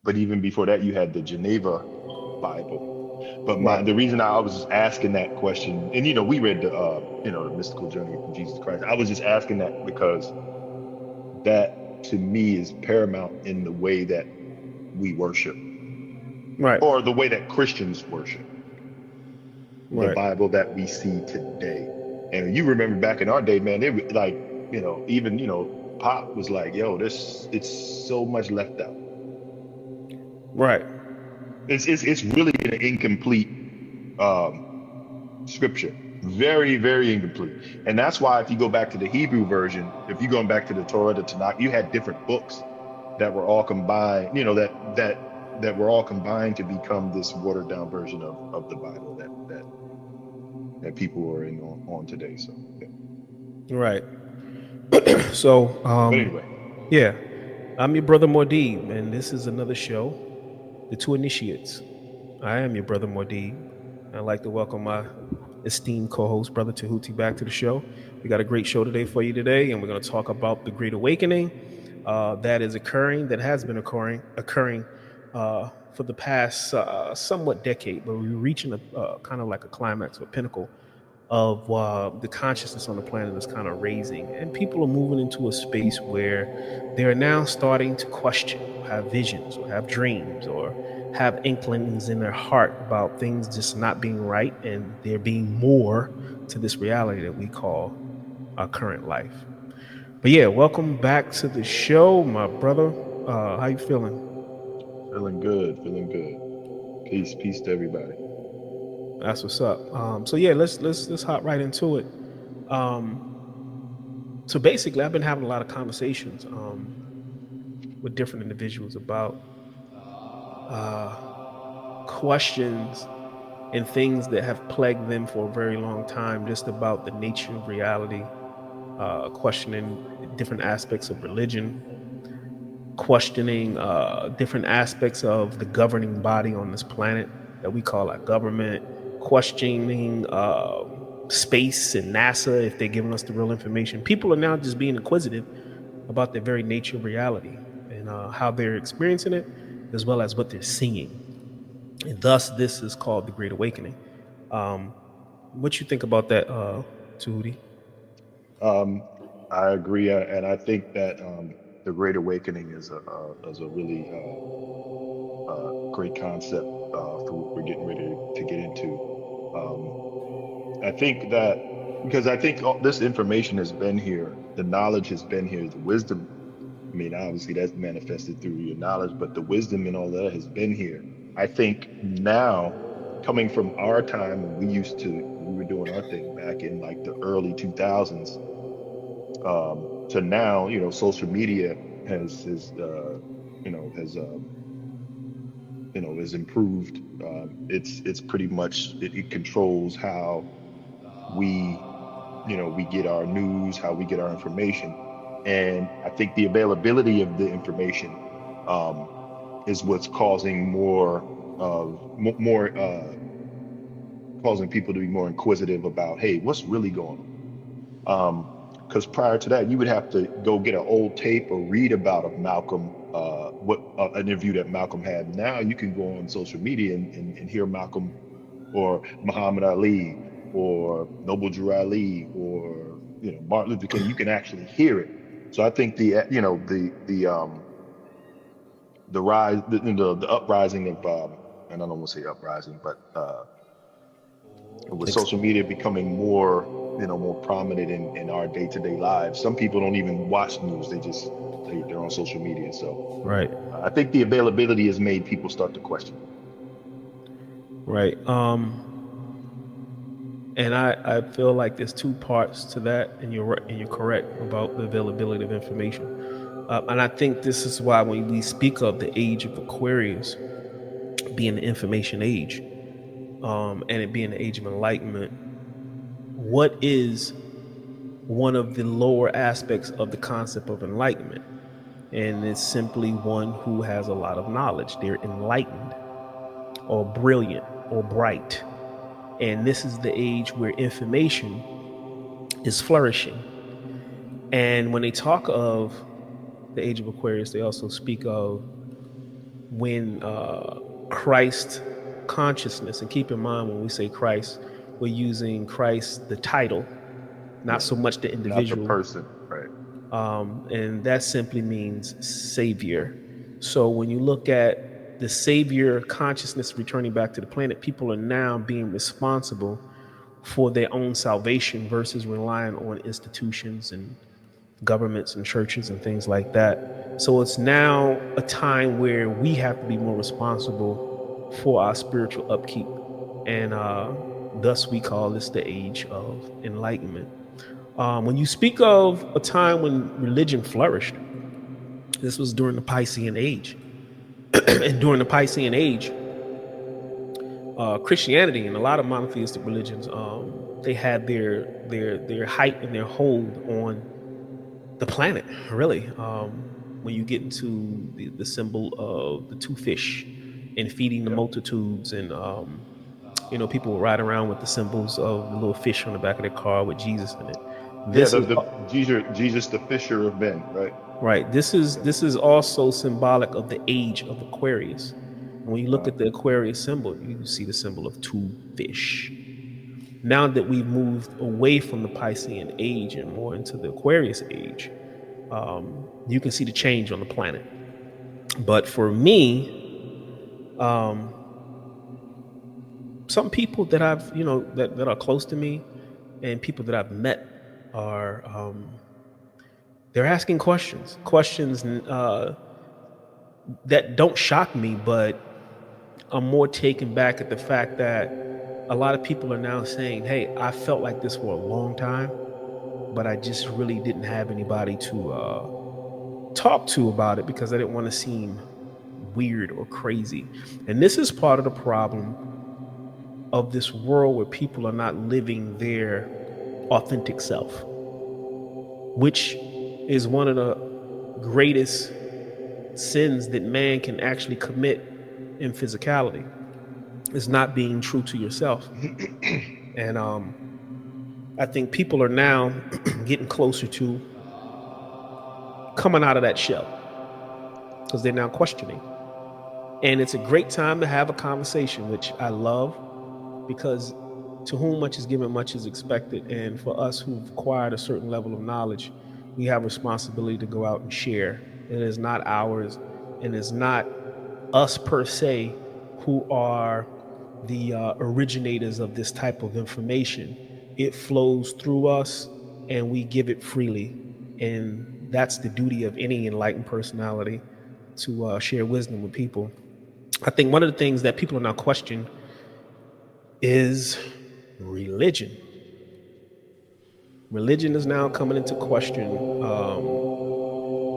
but even before that, you had the Geneva Bible. But Right. the reason I was just asking that question, and we read the mystical journey of Jesus Christ. I was just asking that because that to me is paramount in the way that we worship, Right. or the way that Christians worship, the Right. Bible that we see today. And you remember back in our day, man, they were like, even, Pop was like, yo, this, it's so much left out. Right. It's really an incomplete um, scripture. Very, very incomplete. And that's why if you go back to the Hebrew version, if you're going back to the Torah, the Tanakh, you had different books that were all combined, that were all combined to become this watered down version of the Bible that people are in on today. So yeah. Right. So, But anyway, yeah, I'm your brother Mordeeb, and this is another show, The Two Initiates. I am your brother Mordeeb. I'd like to welcome my esteemed co-host, Brother Tahuti, back to the show. We got a great show today for you today, and we're going to talk about the Great Awakening that is occurring, that has been occurring for the past somewhat decade, but we're reaching a kind of like a climax or pinnacle of the consciousness on the planet is kind of raising, and people are moving into a space where they are now starting to question, or have visions, or have dreams, or have inklings in their heart about things just not being right, and there being more to this reality that we call our current life. But yeah, welcome back to the show, my brother. How you feeling? feeling good, feeling good. Peace to everybody. That's what's up. So yeah, let's hop right into it. Um, so basically, I've been having a lot of conversations with different individuals about uh, questions and things that have plagued them for a very long time, just about the nature of reality, questioning different aspects of religion, questioning different aspects of the governing body on this planet that we call our government, questioning space and NASA if they're giving us the real information. People are now just being inquisitive about the very nature of reality and how they're experiencing it, as well as what they're seeing. And thus, this is called the Great Awakening. Um, what you think about that, Tahuti? Um, I agree, and I think that the Great Awakening is a really great concept for what we're getting ready to get into. Um, I think that because I think all this information has been here, the knowledge has been here, the wisdom. I mean, obviously that's manifested through your knowledge, but the wisdom and all that has been here. I think now, coming from our time when we were doing our thing back in like the early 2000s, to now, social media has has improved. It's pretty much it controls how we we get our news, how we get our information, and I think the availability of the information um, is what's causing more causing people to be more inquisitive about, hey, what's really going on? Because prior to that, you would have to go get an old tape or read about a Malcolm, what an interview that Malcolm had. Now you can go on social media and hear Malcolm or Muhammad Ali or Noble Drew Ali or Martin Luther King. You can actually hear it. So I think the rise the uprising of and I don't want to say uprising, but with Ex- social media becoming more prominent in our day-to-day lives. Some people don't even watch news; they're on social media. So right, I think the availability has made people start to question. right. And I feel like there's two parts to that, and you're correct about the availability of information. And I think this is why when we speak of the age of Aquarius being the information age, and it being the age of enlightenment, what is one of the lower aspects of the concept of enlightenment? And it's simply one who has a lot of knowledge. They're enlightened or brilliant or bright. And this is the age where information is flourishing. And when they talk of the age of Aquarius, they also speak of when Christ consciousness, and keep in mind when we say Christ, we're using Christ, the title, not Yeah, so much the not the individual. person, right? And that simply means savior. So when you look at the savior consciousness returning back to the planet, people are now being responsible for their own salvation versus relying on institutions and governments and churches and things like that. So it's now a time where we have to be more responsible for our spiritual upkeep. And thus we call this the age of enlightenment. When you speak of a time when religion flourished, this was during the Piscean Age. And during the Piscean Age, Christianity and a lot of monotheistic religions, they had their height and their hold on the planet. Really, when you get into the symbol of the two fish and feeding the Yep. multitudes, and people would ride around with the symbols of the little fish on the back of their car with Jesus in it. Yeah, This the is the Jesus, the fisher of men, right? Right. This is Yeah. this is also symbolic of the age of Aquarius. And when you look Uh, at the Aquarius symbol, you see the symbol of two fish. Now that we've moved away from the Piscean age and more into the Aquarius age, you can see the change on the planet. But for me, um, some people that I've that are close to me and people that I've met are they're asking questions that don't shock me, but I'm more taken back at the fact that a lot of people are now saying, "Hey, I felt like this for a long time, but I just really didn't have anybody to talk to about it because I didn't want to seem weird or crazy." And this is part of the problem of this world where people are not living their authentic self, which is one of the greatest sins that man can actually commit in physicality, is not being true to yourself. And I think people are now getting closer to coming out of that shell because they're now questioning. And it's a great time to have a conversation, which I love, because to whom much is given, much is expected. And for us who've acquired a certain level of knowledge, we have responsibility to go out and share. It is not ours, and it's not us per se who are the originators of this type of information. It flows through us, and we give it freely. And that's the duty of any enlightened personality, to share wisdom with people. I think one of the things that people are now questioning is religion. Religion is now coming into question.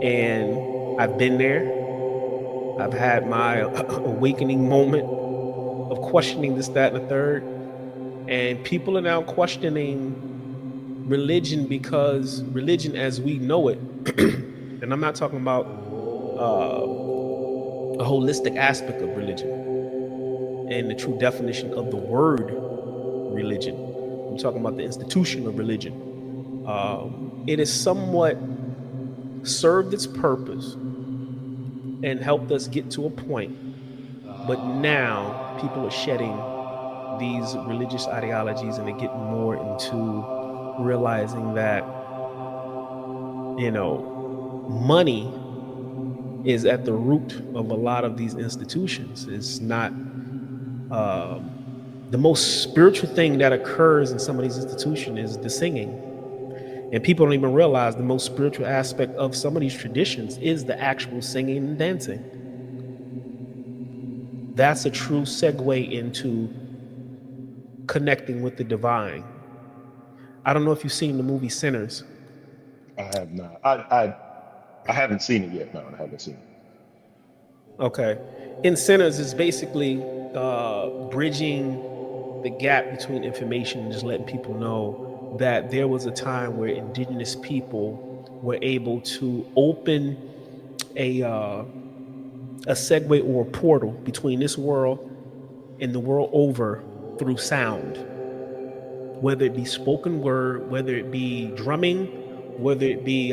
And I've been there. I've had my awakening moment of questioning this, that, and the third. And people are now questioning religion because religion as we know it, and I'm not talking about um, a holistic aspect of religion and the true definition of the word religion. I'm talking about the institution of religion. It has somewhat served its purpose and helped us get to a point, but now people are shedding these religious ideologies and they're getting more into realizing that, you know, money is at the root of a lot of these institutions. It's not um, the most spiritual thing that occurs in some of these institutions is the singing. And people don't even realize the most spiritual aspect of some of these traditions is the actual singing and dancing. That's a true segue into connecting with the divine. I don't know if you've seen the movie Sinners. I have not. I haven't seen it yet. No, I haven't seen it. Okay. In Sinners is basically bridging the gap between information and just letting people know that there was a time where indigenous people were able to open a segue or a portal between this world and the world over through sound, whether it be spoken word, whether it be drumming, whether it be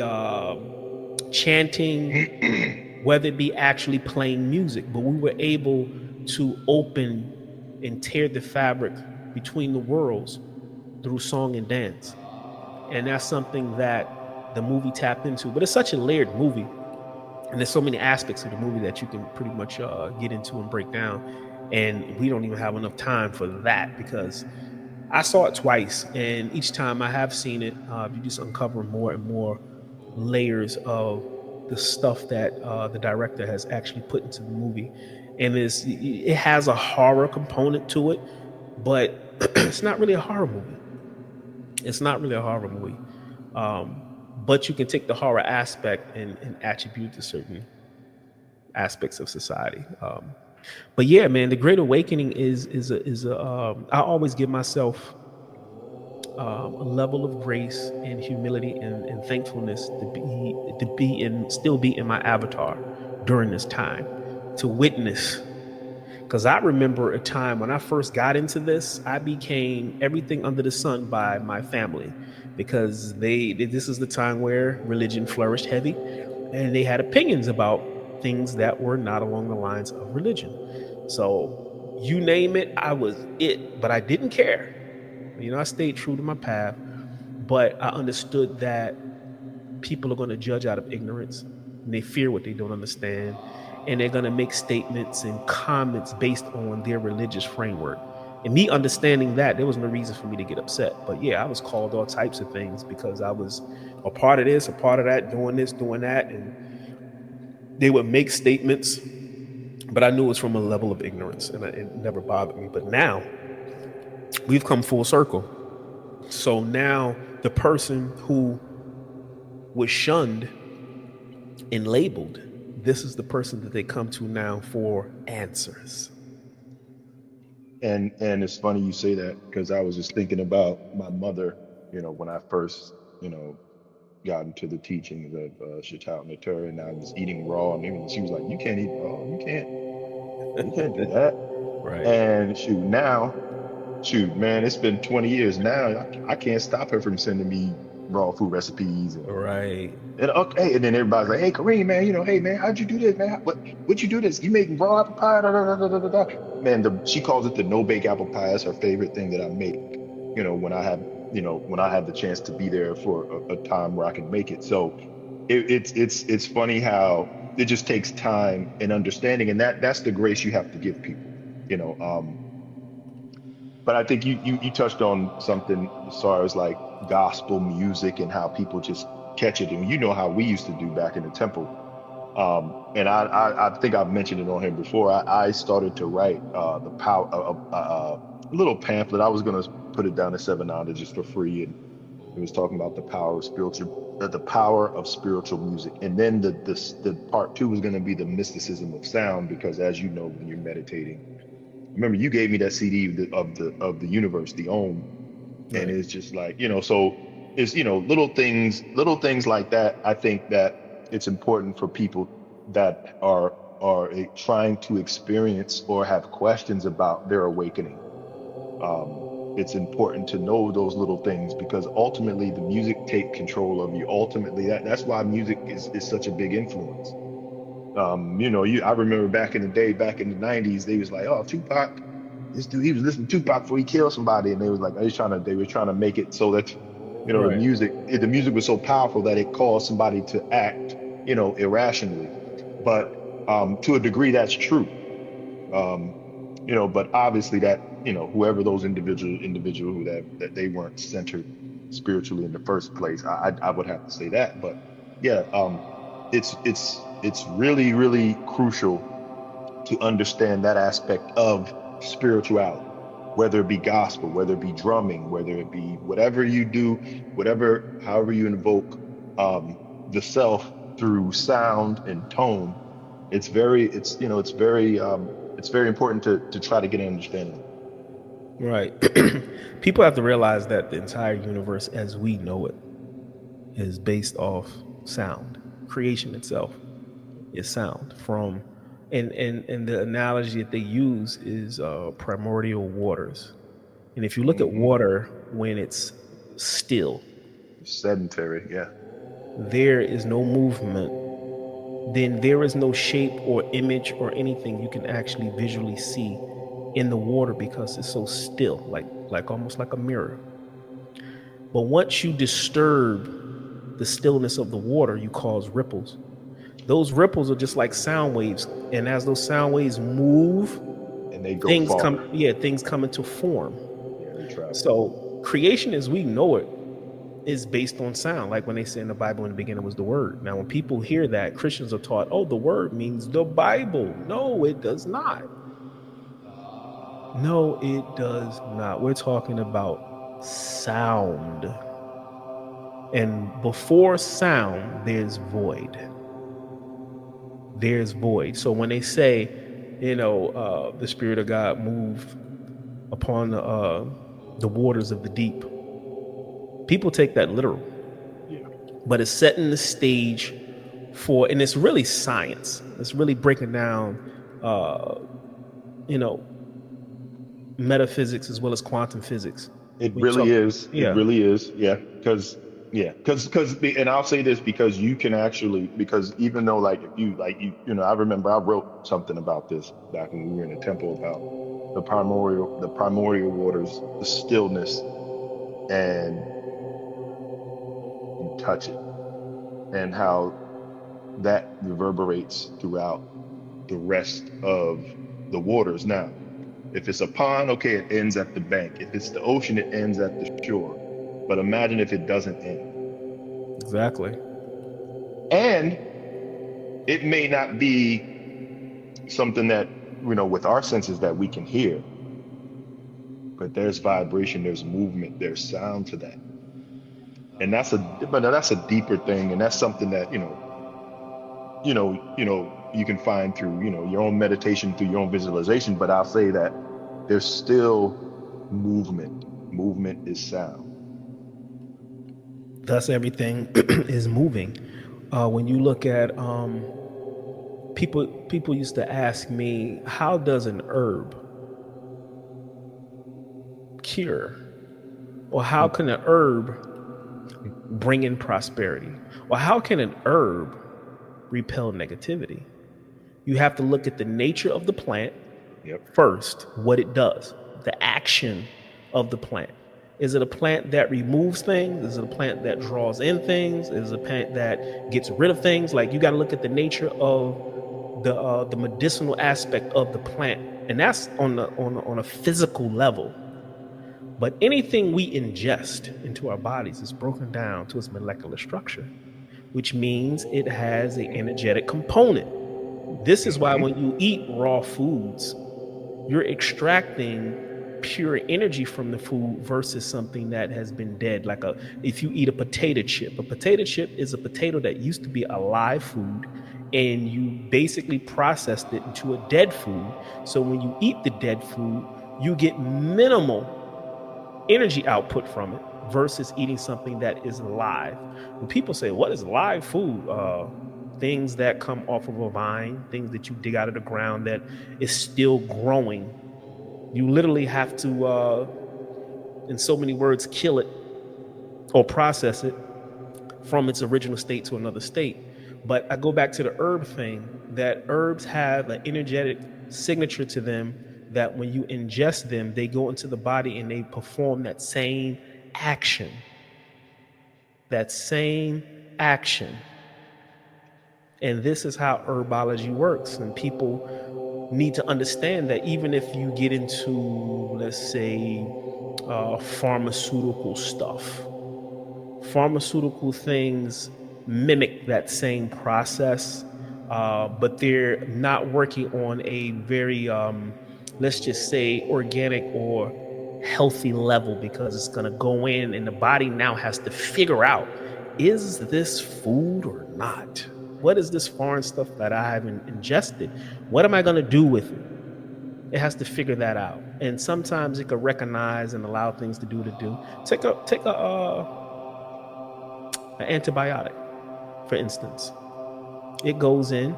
chanting, whether it be actually playing music, but we were able to open and tear the fabric between the worlds through song and dance. And that's something that the movie tapped into. But it's such a layered movie, and there's so many aspects of the movie that you can pretty much get into and break down. And we don't even have enough time for that because I saw it twice, and each time I have seen it, you just uncover more and more layers of the stuff that the director has actually put into the movie. And it has a horror component to it, but it's not really a horror movie. It's not really a horror movie. But you can take the horror aspect and attribute to certain aspects of society. But yeah, man, the Great Awakening is a. I always give myself a level of grace and humility and thankfulness to be and still be in my avatar during this time to witness. Because I remember a time when I first got into this, I became everything under the sun by my family because this is the time where religion flourished heavy, and they had opinions about things that were not along the lines of religion. So you name it, I was it, but I didn't care. I stayed true to my path, but I understood that people are going to judge out of ignorance, and they fear what they don't understand, and they're going to make statements and comments based on their religious framework. And me understanding that, there was no reason for me to get upset. But yeah, I was called all types of things because I was a part of this, a part of that, doing this, doing that, and they would make statements, but I knew it was from a level of ignorance, and it never bothered me. But now we've come full circle. So now the person who was shunned and labeled, this is the person that they come to now for answers. And it's funny you say that because I was just thinking about my mother, when I first, got into the teachings of Shaitan Torah, and I was eating raw, and even she was like, "You can't eat raw. You can't do that." Right. And shoot, man, it's been 20 years now. I can't stop her from sending me raw food recipes Right. and okay, and then everybody's like, "Hey, Kareem, man, hey, man, how'd you do this, man? What you do this? You making raw apple pie? Da, da, da, da, da, da, da." Man, she calls it the no bake apple pie. That's her favorite thing that I make. When I have the chance to be there for a time where I can make it. So it's funny how it just takes time and understanding, and that's the grace you have to give people. You know, but I think you touched on something as far as like gospel music and how people just catch it, and how we used to do back in the temple. And I think I've mentioned it on here before. I started to write the power a little pamphlet. I was gonna put it down to 700 just for free, and it was talking about the power of spiritual music. And then the part two was gonna be the mysticism of sound, because as you know, when you're meditating, remember you gave me that CD of the universe, the Om, and Right. it's just like so it's little things like that. I think that it's important for people that are trying to experience or have questions about their awakening. It's important to know those little things, because ultimately the music take control of you. Ultimately, that's why music is such a big influence. I remember back in the day, back in the 90s, they was like, "Oh, Tupac, this dude, he was listening to Tupac before he killed somebody," and they was like, they were trying to make it so that, Right. the music was so powerful that it caused somebody to act, irrationally. But to a degree, that's true. Um, but obviously that, whoever those individual who that they weren't centered spiritually in the first place. I would have to say that. But yeah, it's really, really crucial to understand that aspect of spirituality, whether it be gospel, whether it be drumming, whether it be whatever you do, however you invoke the self through sound and tone. It's very important to try to get an understanding of Right. People have to realize that the entire universe as we know it is based off sound. Creation itself is sound from and the analogy that they use is primordial waters. And if you look at it. water when it's still, Sedentary, yeah. there is no movement then there is no shape or image or anything you can actually visually see in the water because it's so still, like almost like a mirror. But once you disturb the stillness of the water, you cause ripples. Those ripples are just like sound waves, and as those sound waves move, And they go far. things come into form. Yeah, they travel. So creation as we know it is based on sound, like when they say in the Bible in the beginning was the word. Now when people hear that, Christians are taught, oh, the word means the Bible. No, it does not. No, it does not. We're talking about sound, and before sound there's void. There's void. So when they say, the Spirit of God moved upon the waters of the deep, people take that literal, Yeah. but it's setting the stage for, and it's really science. It's really breaking down, uh, you know, metaphysics as well as quantum physics. It When you really talk, is. It yeah, really is. Yeah. And I'll say this because you can actually, because even though like if you like I remember I wrote something about this back when we were in the temple about the primordial waters, the stillness, and you touch it, and how that reverberates throughout the rest of the waters. Now, if it's a pond, okay, it ends at the bank. If it's the ocean, it ends at the shore. But imagine if it doesn't end. exactly. And it may not be something that, with our senses that we can hear, but there's vibration, there's movement, there's sound to that. And that's a deeper thing. And that's something that, you can find through, your own meditation, through your own visualization. But I'll say that there's still movement. Movement is sound. Thus, everything is moving. When you look at people used to ask me, how does an herb cure, or how can an herb bring in prosperity, or how can an herb repel negativity? You have to look at the nature of the plant Yep. first, what it does, the action of the plant. Is it a plant that removes things? Is it a plant that draws in things? Is it a plant that gets rid of things? Like, you got to look at the nature of the medicinal aspect of the plant, and that's on a physical level. But anything we ingest into our bodies is broken down to its molecular structure, which means it has an energetic component. This is why Hmm. when you eat raw foods, you're extracting pure energy from the food versus something that has been dead. Like, if you eat a potato chip is a potato that used to be a live food, and you basically processed it into a dead food. So when you eat the dead food, you get minimal energy output from it versus eating something that is live. When people say, what is live food? Things that come off of a vine, things that you dig out of the ground that is still growing. You literally have to, in so many words, kill it or process it from its original state to another state. But I go back to the herb thing, that herbs have an energetic signature to them, that when you ingest them, they go into the body and they perform that same action. That same action. And this is how herbology works. And people need to understand that even if you get into, let's say, pharmaceutical stuff, pharmaceutical things mimic that same process, but they're not working on a very, let's just say, organic or healthy level, because it's going to go in and the body now has to figure out, is this food or not? What is this foreign stuff that I haven't ingested? What am I going to do with it? It has to figure that out. And sometimes it can recognize and allow things to do. Take a an antibiotic, for instance. It goes in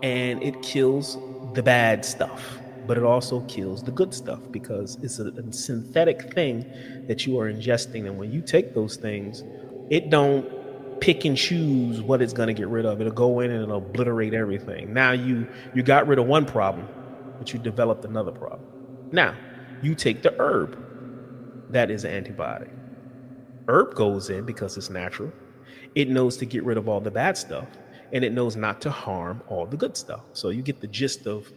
and it kills the bad stuff, but it also kills the good stuff because it's a synthetic thing that you are ingesting. And when you take those things, it don't pick and choose what it's going to get rid of. It'll go in and it'll obliterate everything. Now you got rid of one problem, but you developed another problem. Now you take the herb that is an antibiotic. Herb goes in because it's natural. It knows to get rid of all the bad stuff, and it knows not to harm all the good stuff. So you get the gist of,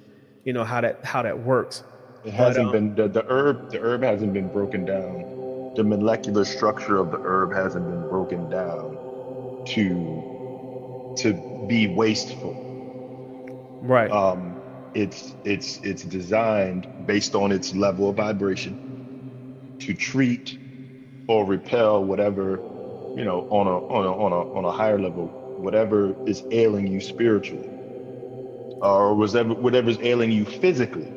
how that works. It But hasn't been the herb hasn't been broken down. The molecular structure of the herb hasn't been broken down to be wasteful. right, Um, it's designed based on its level of vibration to treat or repel whatever, on a higher level, whatever is ailing you spiritually, or whatever's ailing you physically.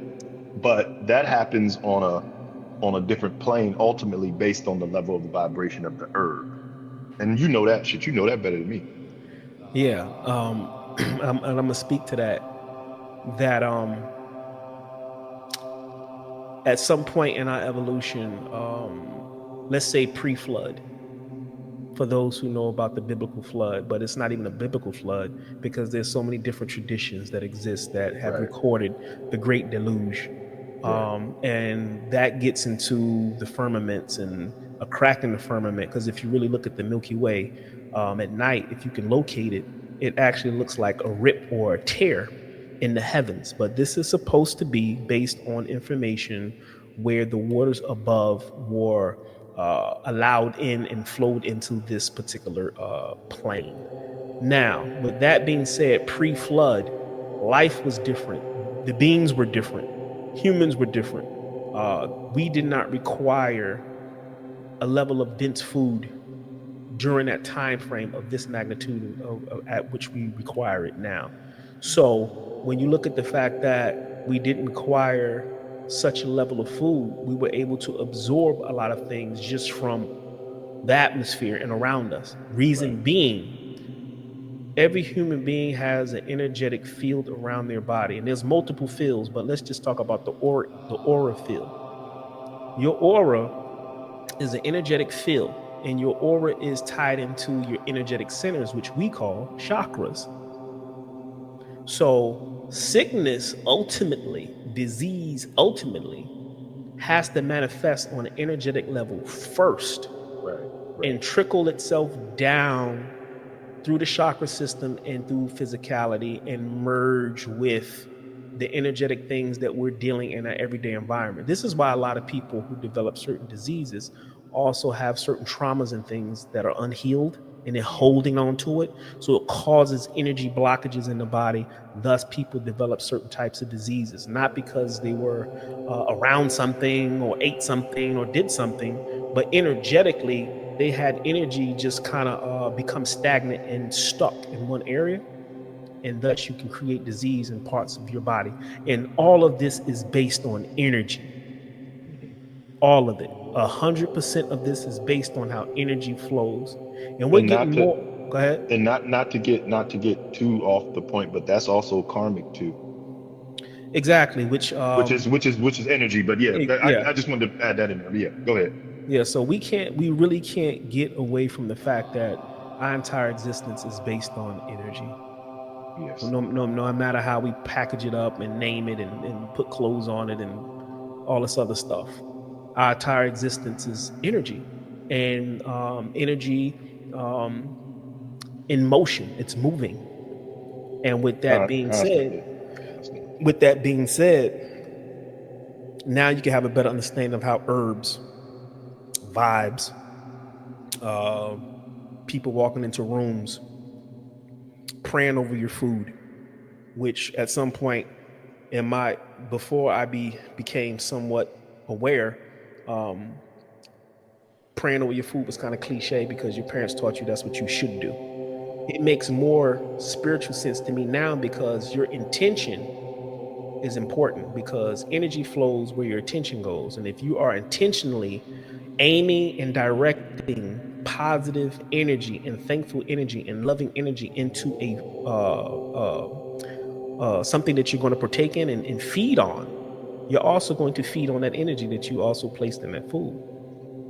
But that happens on a different plane, ultimately based on the level of the vibration of the herb. And you know that shit. You know that better than me. yeah. And I'm gonna speak to that. That at some point in our evolution, let's say pre-flood, for those who know about the biblical flood, but it's not even a biblical flood because there's so many different traditions that exist that have Right. recorded the great deluge. Right. And that gets into the firmaments and a crack in the firmament. Because if you really look at the Milky Way at night, if you can locate it, it actually looks like a rip or a tear in the heavens. But this is supposed to be based on information where the waters above were allowed in and flowed into this particular plane. Now, with that being said, pre flood, life was different. The beings were different. Humans were different. We did not require a level of dense food during that time frame of this magnitude at which we require it now. So when you look at the fact that we didn't require such a level of food, we were able to absorb a lot of things just from the atmosphere and around us. Right. Reason being, every human being has an energetic field around their body, and there's multiple fields, but let's just talk about the aura field. Your aura is an energetic field, and your aura is tied into your energetic centers, which we call chakras. So sickness ultimately, disease ultimately, has to manifest on an energetic level first Right. Right. and trickle itself down through the chakra system and through physicality and merge with the energetic things that we're dealing in our everyday environment. This is why a lot of people who develop certain diseases also have certain traumas and things that are unhealed and they're Mhm. holding on to it. So it causes energy blockages in the body. Thus, people develop certain types of diseases, not because they were around something or ate something or did something, but energetically they had energy just kind of become stagnant and stuck in one area, and thus you can create disease in parts of your body. And all of this is based on energy. Mhm. All of it, 100% of this is based on how energy flows, and we're And getting not to more. Go ahead. and not to get too off the point, but that's also karmic too, Exactly. Which which is energy. But yeah, I, yeah, I just wanted to add that in there. But yeah, go ahead. yeah. So we really can't get away from the fact that our entire existence is based on energy. Yes. No matter how we package it up and name it and put clothes on it and all this other stuff, our entire existence is energy, and energy um, in motion. It's moving. And Constantly. Constantly. with that being said, now you can have a better understanding of how herbs, vibes, uh, people walking into rooms, praying over your food, which at some point in my before I became somewhat aware, um, praying over your food was kind of cliche because your parents taught you that's what you should do. It makes more spiritual sense to me now because your intention is important, because energy flows where your attention goes. And if you are intentionally aiming and directing positive energy and thankful energy and loving energy into a something that you're going to partake in and feed on, you're also going to feed on that energy that you also placed in that food.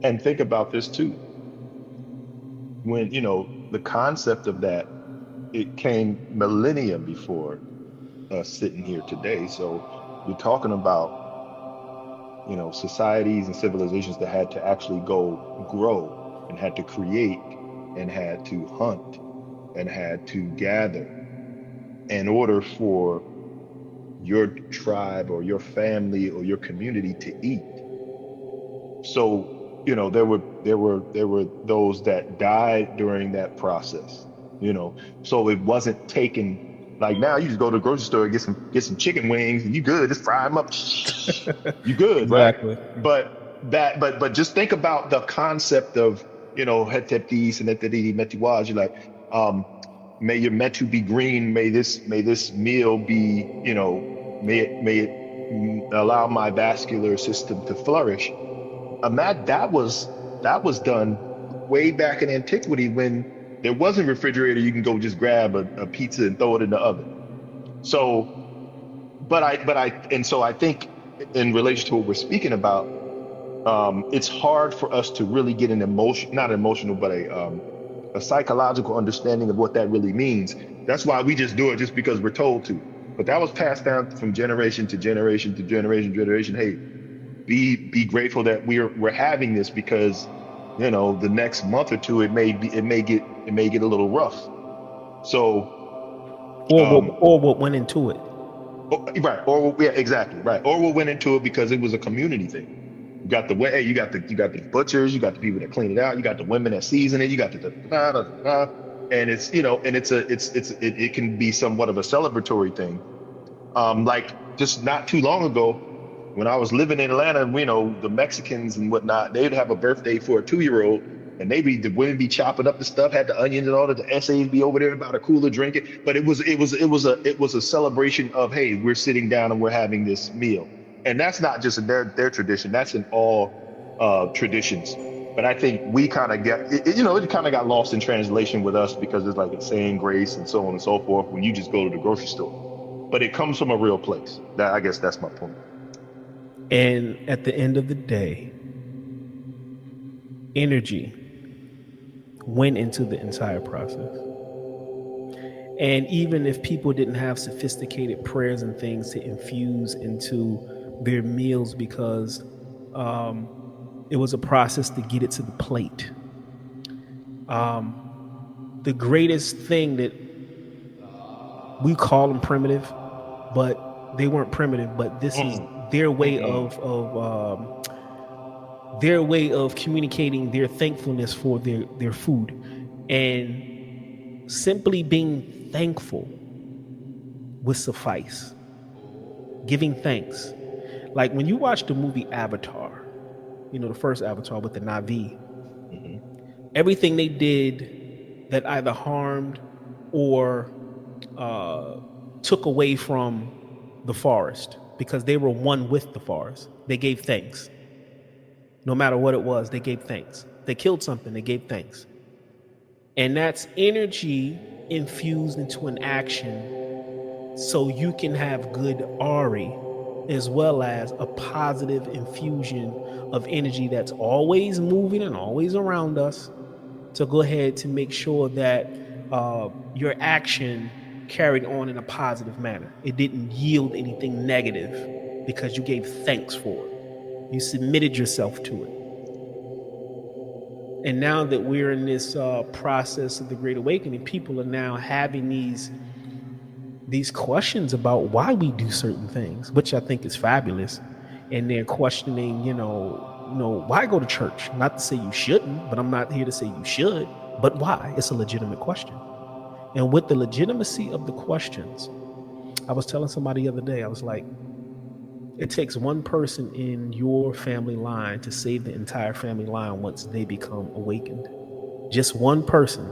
And think about this too. When the concept of that, it came millennia before us sitting here today. So you're talking about, societies and civilizations that had to actually go grow and had to create and had to hunt and had to gather in order for your tribe or your family or your community to eat. So, there were those that died during that process, you know. So it wasn't taken like now you just go to the grocery store and get some chicken wings and you good, just fry them up. You good, right? Exactly. But just think about the concept of, hetepes and etedi metiwaj. You're like, may your metu be green, may this meal be, may it allow my vascular system to flourish. That was done way back in antiquity when there wasn't a refrigerator. You can go just grab a pizza and throw it in the oven. So, and so I think in relation to what we're speaking about, it's hard for us to really get an emotion, not emotional, but a psychological understanding of what that really means. That's why we just do it just because we're told to. But that was passed down from generation to generation to generation to generation. Hey, be grateful that we're having this because the next month or two it may get a little rough. So um Or what went into it. right, or yeah, exactly right, or we'll went into it because it was a community thing. You got the way, hey, you got the butchers, you got the people that clean it out, you got the women that season it, you got the da, da, da, da, da, da. And it's and it can be somewhat of a celebratory thing. Like just not too long ago, when I was living in Atlanta, the Mexicans and whatnot, they'd have a birthday for a 2-year-old, and the women be chopping up the stuff, had the onions and all that. The essays be over there about a cooler drinking, but it was a celebration of, hey, we're sitting down and we're having this meal, and that's not just in their tradition. That's in all traditions. But I think we kind of get it kind of got lost in translation with us because it's like it's saying grace and so on and so forth when you just go to the grocery store, but it comes from a real place. That, I guess that's my point. And at the end of the day, energy went into the entire process. And even if people didn't have sophisticated prayers and things to infuse into their meals because um, it was a process to get it to the plate. The greatest thing that we call them primitive, but they weren't primitive, but this is Mm-mm, their way mm-mm. of communicating their thankfulness for their food. And simply being thankful would suffice. Giving thanks. Like when you watch the movie Avatar, the first Avatar with the Navi, Hmm. everything they did that either harmed or uh, took away from the forest because they were one with the forest. They gave thanks. No matter what it was, they gave thanks. They killed something, they gave thanks. And that's energy infused into an action so you can have good Ari as well as a positive infusion of energy that's always moving and always around us to go ahead to make sure that your action carried on in a positive manner. It didn't yield anything negative because you gave thanks for it. You submitted yourself to it. And now that we're in this process of the Great Awakening, people are now having these questions about why we do certain things, which I think is fabulous. And they're questioning, why go to church? Not to say you shouldn't, but I'm not here to say you should. But why? It's a legitimate question. And with the legitimacy of the questions, I was telling somebody the other day, I was like, it takes one person in your family line to save the entire family line once they become awakened. Just one person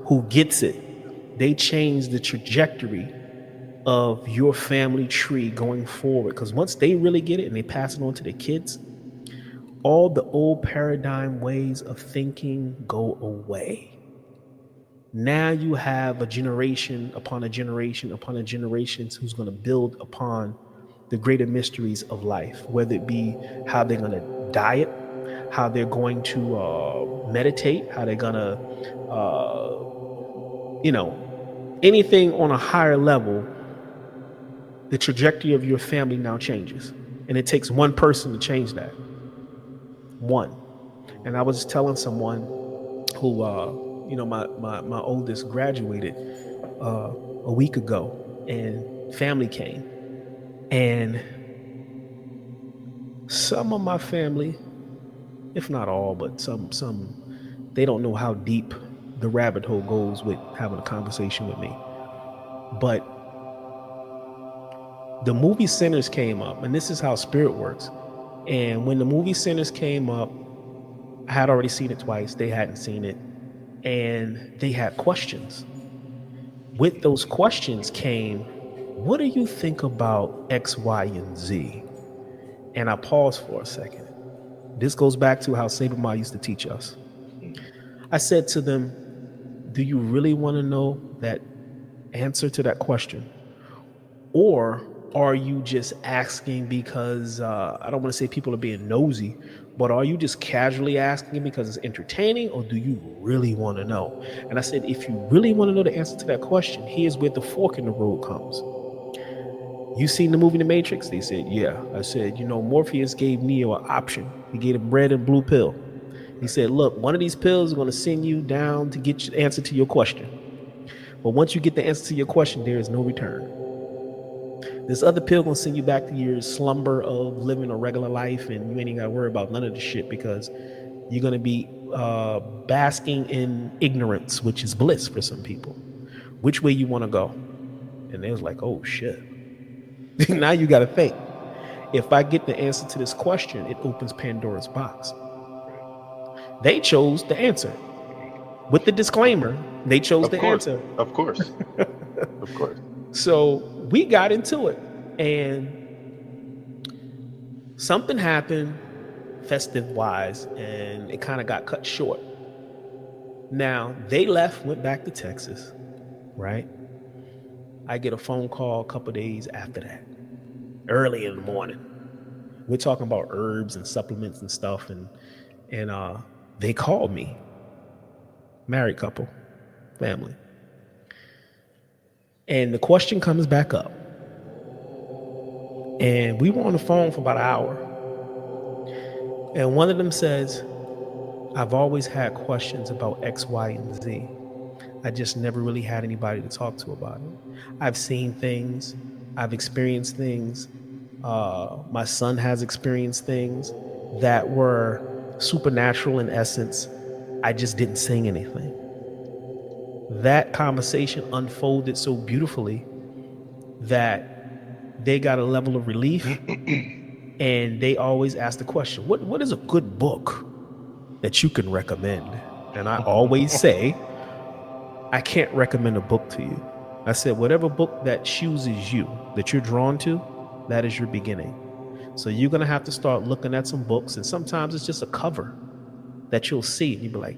who gets it, they change the trajectory of your family tree going forward. Because once they really get it and they pass it on to their kids, all the old paradigm ways of thinking go away. Now you have a generation upon a generation upon a generation who's going to build upon the greater mysteries of life, whether it be how they're going to diet, how they're going to meditate, how they're going to you know, anything on a higher level, the trajectory of your family now changes. And it takes one person to change that. One. And I was telling someone who, my oldest graduated a week ago, and family came. And some of my family, if not all, but some, they don't know how deep the rabbit hole goes with having a conversation with me. But the movie Sinners came up, and this is how spirit works. And when the movie Sinners came up, I had already seen it twice. They hadn't seen it. And they had questions. With those questions came, what do you think about X, Y, and Z? And I paused for a second. This goes back to how Saber Ma used to teach us. Mm. I said to them, do you really want to know that answer to that question? Or are you just asking because I don't want to say people are being nosy, but are you just casually asking because it's entertaining, or do you really want to know? And I said, if you really want to know the answer to that question, here's where the fork in the road comes. You seen the movie The Matrix? They said, yeah. I said, Morpheus gave Neo an option. He gave him red and blue pill. He Right. said, look, one of these pills is going to send you down to get the answer to your question. But once you get the answer to your question, there is no return. This other pill gonna send you back to your slumber of living a regular life, and you ain't even gotta worry about none of the shit because you're gonna be basking in ignorance, which is bliss for some people. Which way you want to go? And they was like, "Oh shit!" Now you got to think. If I get the answer to this question, it opens Pandora's box. Right. They chose the answer with the disclaimer. They chose Of the course. answer. Of course. Of course. So we got into it, and something happened festive wise, and it kind of got cut short. Now they left, went back to Texas, right? I get a phone call a couple days after that, early in the morning. We're talking about herbs and supplements and stuff, and they called me, married couple, family, and the question comes back up, and we were on the phone for about an hour, and one of them says, "I've always had questions about X, Y, and Z. I just never really had anybody to talk to about it. I've seen things, I've experienced things. My son has experienced things that were supernatural in essence. I just didn't say anything." That conversation unfolded so beautifully that they got a level of relief, and they always ask the question, what is a good book that you can recommend? And I always say, I can't recommend a book to you. I said, whatever book that chooses you, that you're drawn to, that is your beginning. So you're going to have to start looking at some books. And sometimes it's just a cover that you'll see. And you'll be like,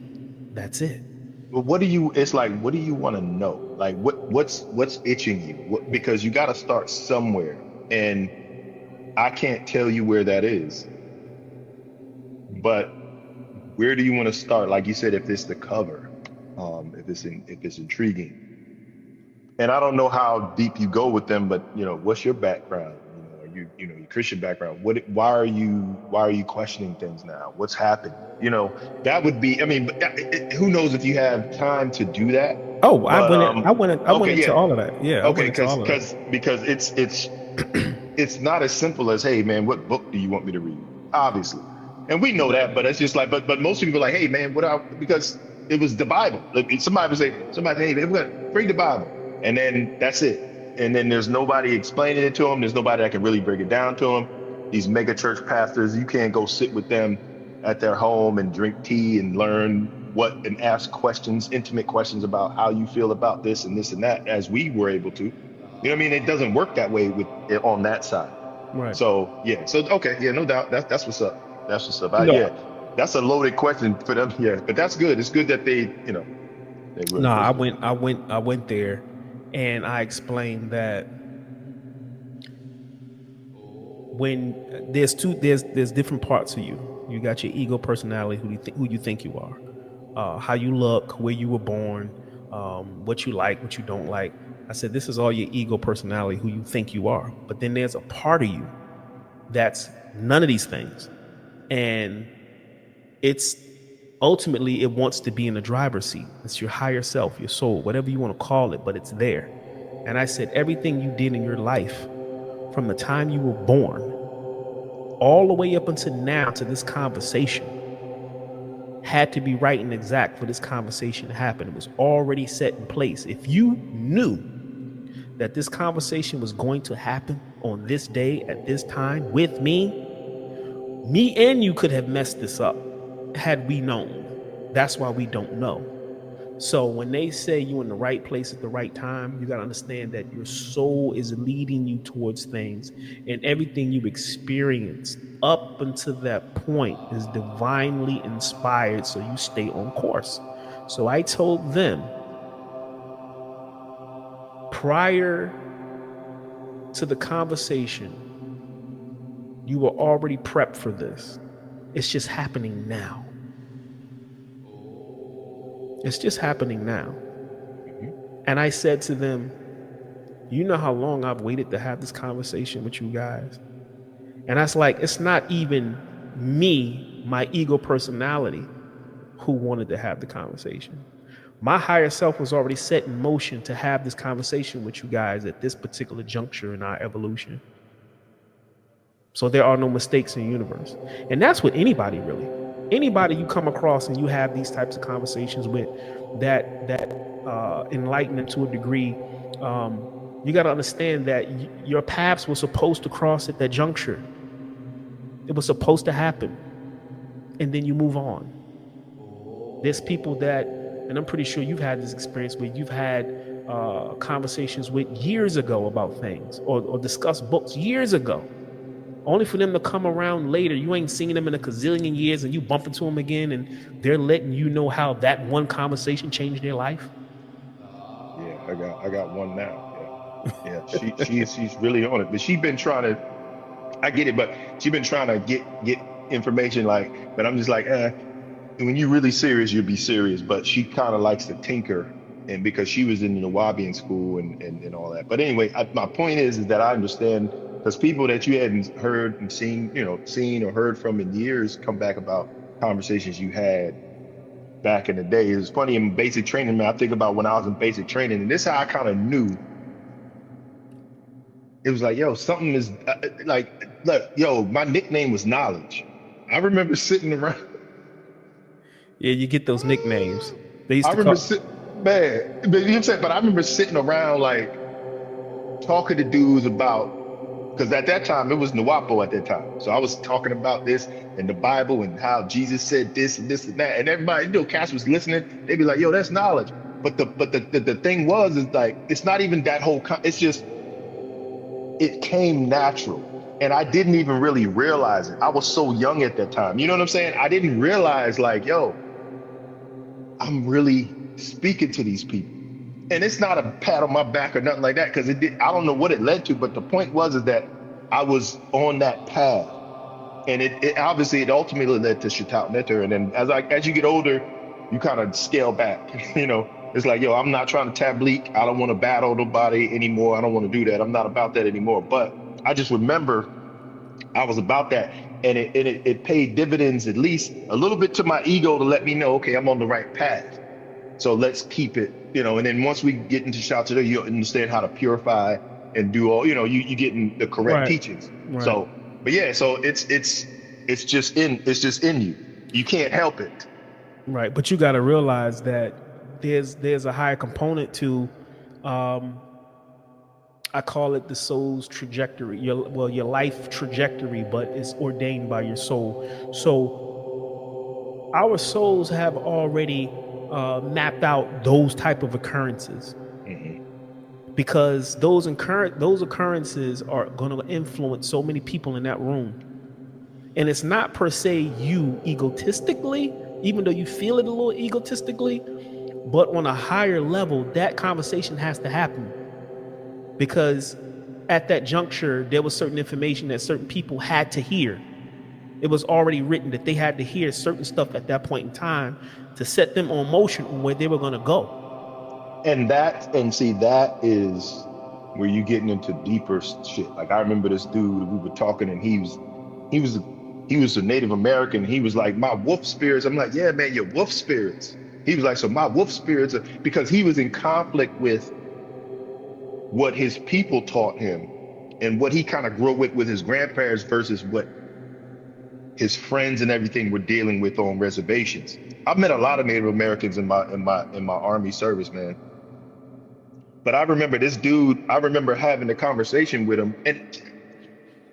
that's it. Well, it's like, what do you want to know? Like what's itching you? Because you got to start somewhere. And I can't tell you where that is, but where do you want to start? Like you said, if it's the cover, if it's intriguing. And I don't know how deep you go with them, but what's your background? Are your Christian background? Why are you questioning things now? What's happened? That would be, I mean, but who knows if you have time to do that? Oh, But I went okay, into yeah, all of that. Yeah, I okay, went into because all of that. because it's not as simple as, hey man, what book do you want me to read? Obviously, and we know that, but it's just like, but most people are like, hey man, because it was the Bible. Like, somebody say, hey man, we're gonna read the Bible, and then that's it. And then there's nobody explaining it to them. There's nobody that can really break it down to them. These mega church pastors, you can't go sit with them at their home and drink tea and learn and ask questions, intimate questions about how you feel about this and this and that, as we were able to. You know what I mean? It doesn't work that way with it on that side. Right. So yeah. So okay, yeah, no doubt. That's what's up. That's what's up. No, Yeah, that's a loaded question for them. Yeah, but that's good. It's good that they were no, inquisitive. I went there, and I explained that when there's different parts of you. You got your ego personality, who you think you are, how you look, where you were born, what you like, what you don't like. I said, this is all your ego personality, who you think you are. But then there's a part of you that's none of these things. And it's ultimately, it wants to be in the driver's seat. It's your higher self, your soul, whatever you want to call it, but it's there. And I said, everything you did in your life from the time you were born all the way up until now to this conversation had to be right and exact for this conversation to happen. It was already set in place. If you knew that this conversation was going to happen on this day at this time with me and you could have messed this up had we known. That's why we don't know. So when they say you're in the right place at the right time, you got to understand that your soul is leading you towards things, and everything you've experienced up until that point is divinely inspired, so you stay on course. So I told them prior to the conversation, you were already prepped for this. It's just happening now. It's just happening now. Hmm. And I said to them, you know how long I've waited to have this conversation with you guys? And that's like, it's not even me, my ego personality, who wanted to have the conversation. My higher self was already set in motion to have this conversation with you guys at this particular juncture in our evolution. So there are no mistakes in the universe. And that's with anybody, really. Anybody you come across and you have these types of conversations with that enlighten them to a degree, you got to understand that your paths were supposed to cross at that juncture. It was supposed to happen. And then you move on. There's people that, and I'm pretty sure you've had this experience where you've had conversations with years ago about things, or discussed books years ago, only for them to come around later. You ain't seen them in a gazillion years, and you bump into them again, and they're letting you know how that one conversation changed their life. Yeah, I got one now. Yeah. Yeah. She's really on it. But she's been trying to, I get it, but she's been trying to get information like, but I'm just like, when you're really serious, you'll be serious. But she kind of likes to tinker, and because she was in the Wabi school and all that. But anyway, my point is that I understand, because people that you hadn't heard and seen, seen or heard from in years come back about conversations you had back in the day. It's funny in basic training, man. I think about when I was in basic training, and this is how I kind of knew. It was like, yo, something is like, look, yo, my nickname was Knowledge. I remember sitting around. Yeah, you get those nicknames. They used I to remember call. sitting, man, but you know what I'm saying? But I remember sitting around like talking to dudes about, because at that time it was Nuwapo at that time. So I was talking about this and the Bible and how Jesus said this and this and that. And everybody, Cass was listening. They'd be like, yo, that's knowledge. But the thing was is like, it's not even that whole it's just it came natural. And I didn't even really realize it. I was so young at that time. You know what I'm saying? I didn't realize like, yo, I'm really speaking to these people. And it's not a pat on my back or nothing like that, because it did, I don't know what it led to, but the point was is that I was on that path. And it obviously it ultimately led to Shatat Netter. And then as you get older, you kind of scale back. It's like, yo, I'm not trying to tableak. I don't want to battle nobody anymore. I don't want to do that. I'm not about that anymore. But I just remember I was about that. And it paid dividends, at least a little bit, to my ego, to let me know, okay, I'm on the right path. So let's keep it, and then once we get into Shatat, you understand how to purify and do all, you getting the correct Right, teachings. right, So, but yeah, so it's just in you. You can't help it. right. But you got to realize that there's a higher component to, um, I call it the soul's trajectory. Your life trajectory, but it's ordained by your soul. So our souls have already mapped out those type of occurrences, Hmm. because those occurrences are going to influence so many people in that room. And it's not per se you egotistically, even though you feel it a little egotistically, but on a higher level, that conversation has to happen, because at that juncture, there was certain information that certain people had to hear. It was already written that they had to hear certain stuff at that point in time to set them on motion on where they were going to go. And see, that is where you getting into deeper shit. Like I remember this dude, we were talking, and he was he was a Native American. He was like, my wolf spirits. I'm like, yeah, man, your wolf spirits. He was like, so my wolf spirits are, because he was in conflict with what his people taught him and what he kind of grew with his grandparents versus what his friends and everything were dealing with on reservations. I've met a lot of Native Americans in my army service, man. But I remember this dude, I remember having a conversation with him. And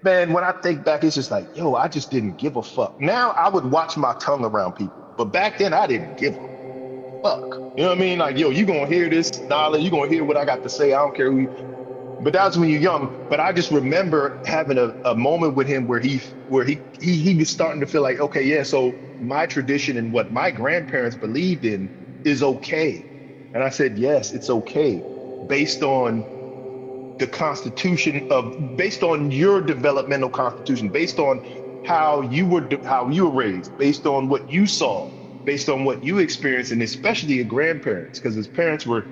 man, when I think back, it's just like, yo, I just didn't give a fuck. Now I would watch my tongue around people. But back then I didn't give a fuck. You know what I mean? Like, yo, you gonna hear this knowledge, you gonna hear what I got to say. I don't care who you, but that was when you're young. But I just remember having a moment with him where he was starting to feel like, okay, yeah, so my tradition and what my grandparents believed in is okay. And I said, yes, it's okay, based on the constitution of, based on your developmental constitution, based on how you were raised, based on what you saw, based on what you experienced, and especially your grandparents, because his parents were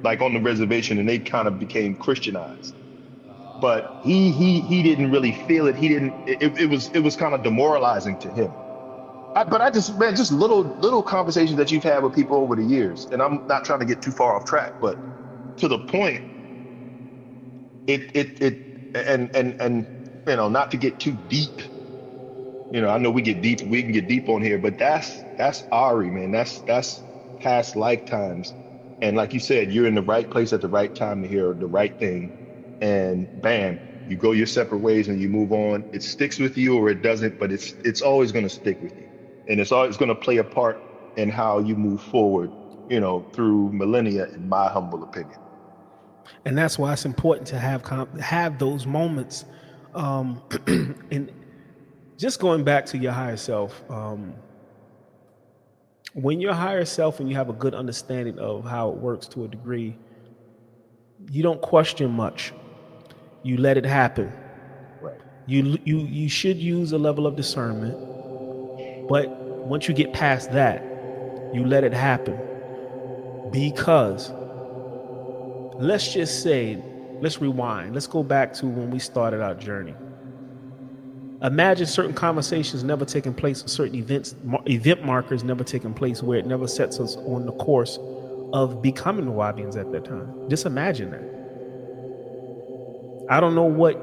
like on the reservation and they kind of became Christianized. But he didn't really feel it. He didn't. It was kind of demoralizing to him. But I just, man, just little conversations that you've had with people over the years, and I'm not trying to get too far off track, but to the point, it and not to get too deep. I know we can get deep on here, but that's Ari, man. That's past lifetimes. And like you said, you're in the right place at the right time to hear the right thing. And bam, you go your separate ways and you move on. It sticks with you or it doesn't, but it's always going to stick with you. And it's always going to play a part in how you move forward, through millennia, in my humble opinion. And that's why it's important to have those moments. And just going back to your higher self, when your higher self and you have a good understanding of how it works to a degree, you don't question much. You let it happen. Right. You should use a level of discernment, but once you get past that, you let it happen. Because let's just say, let's rewind. Let's go back to when we started our journey. Imagine certain conversations never taking place, certain event markers never taking place, where it never sets us on the course of becoming the Wabians at that time. Just imagine that. I don't know what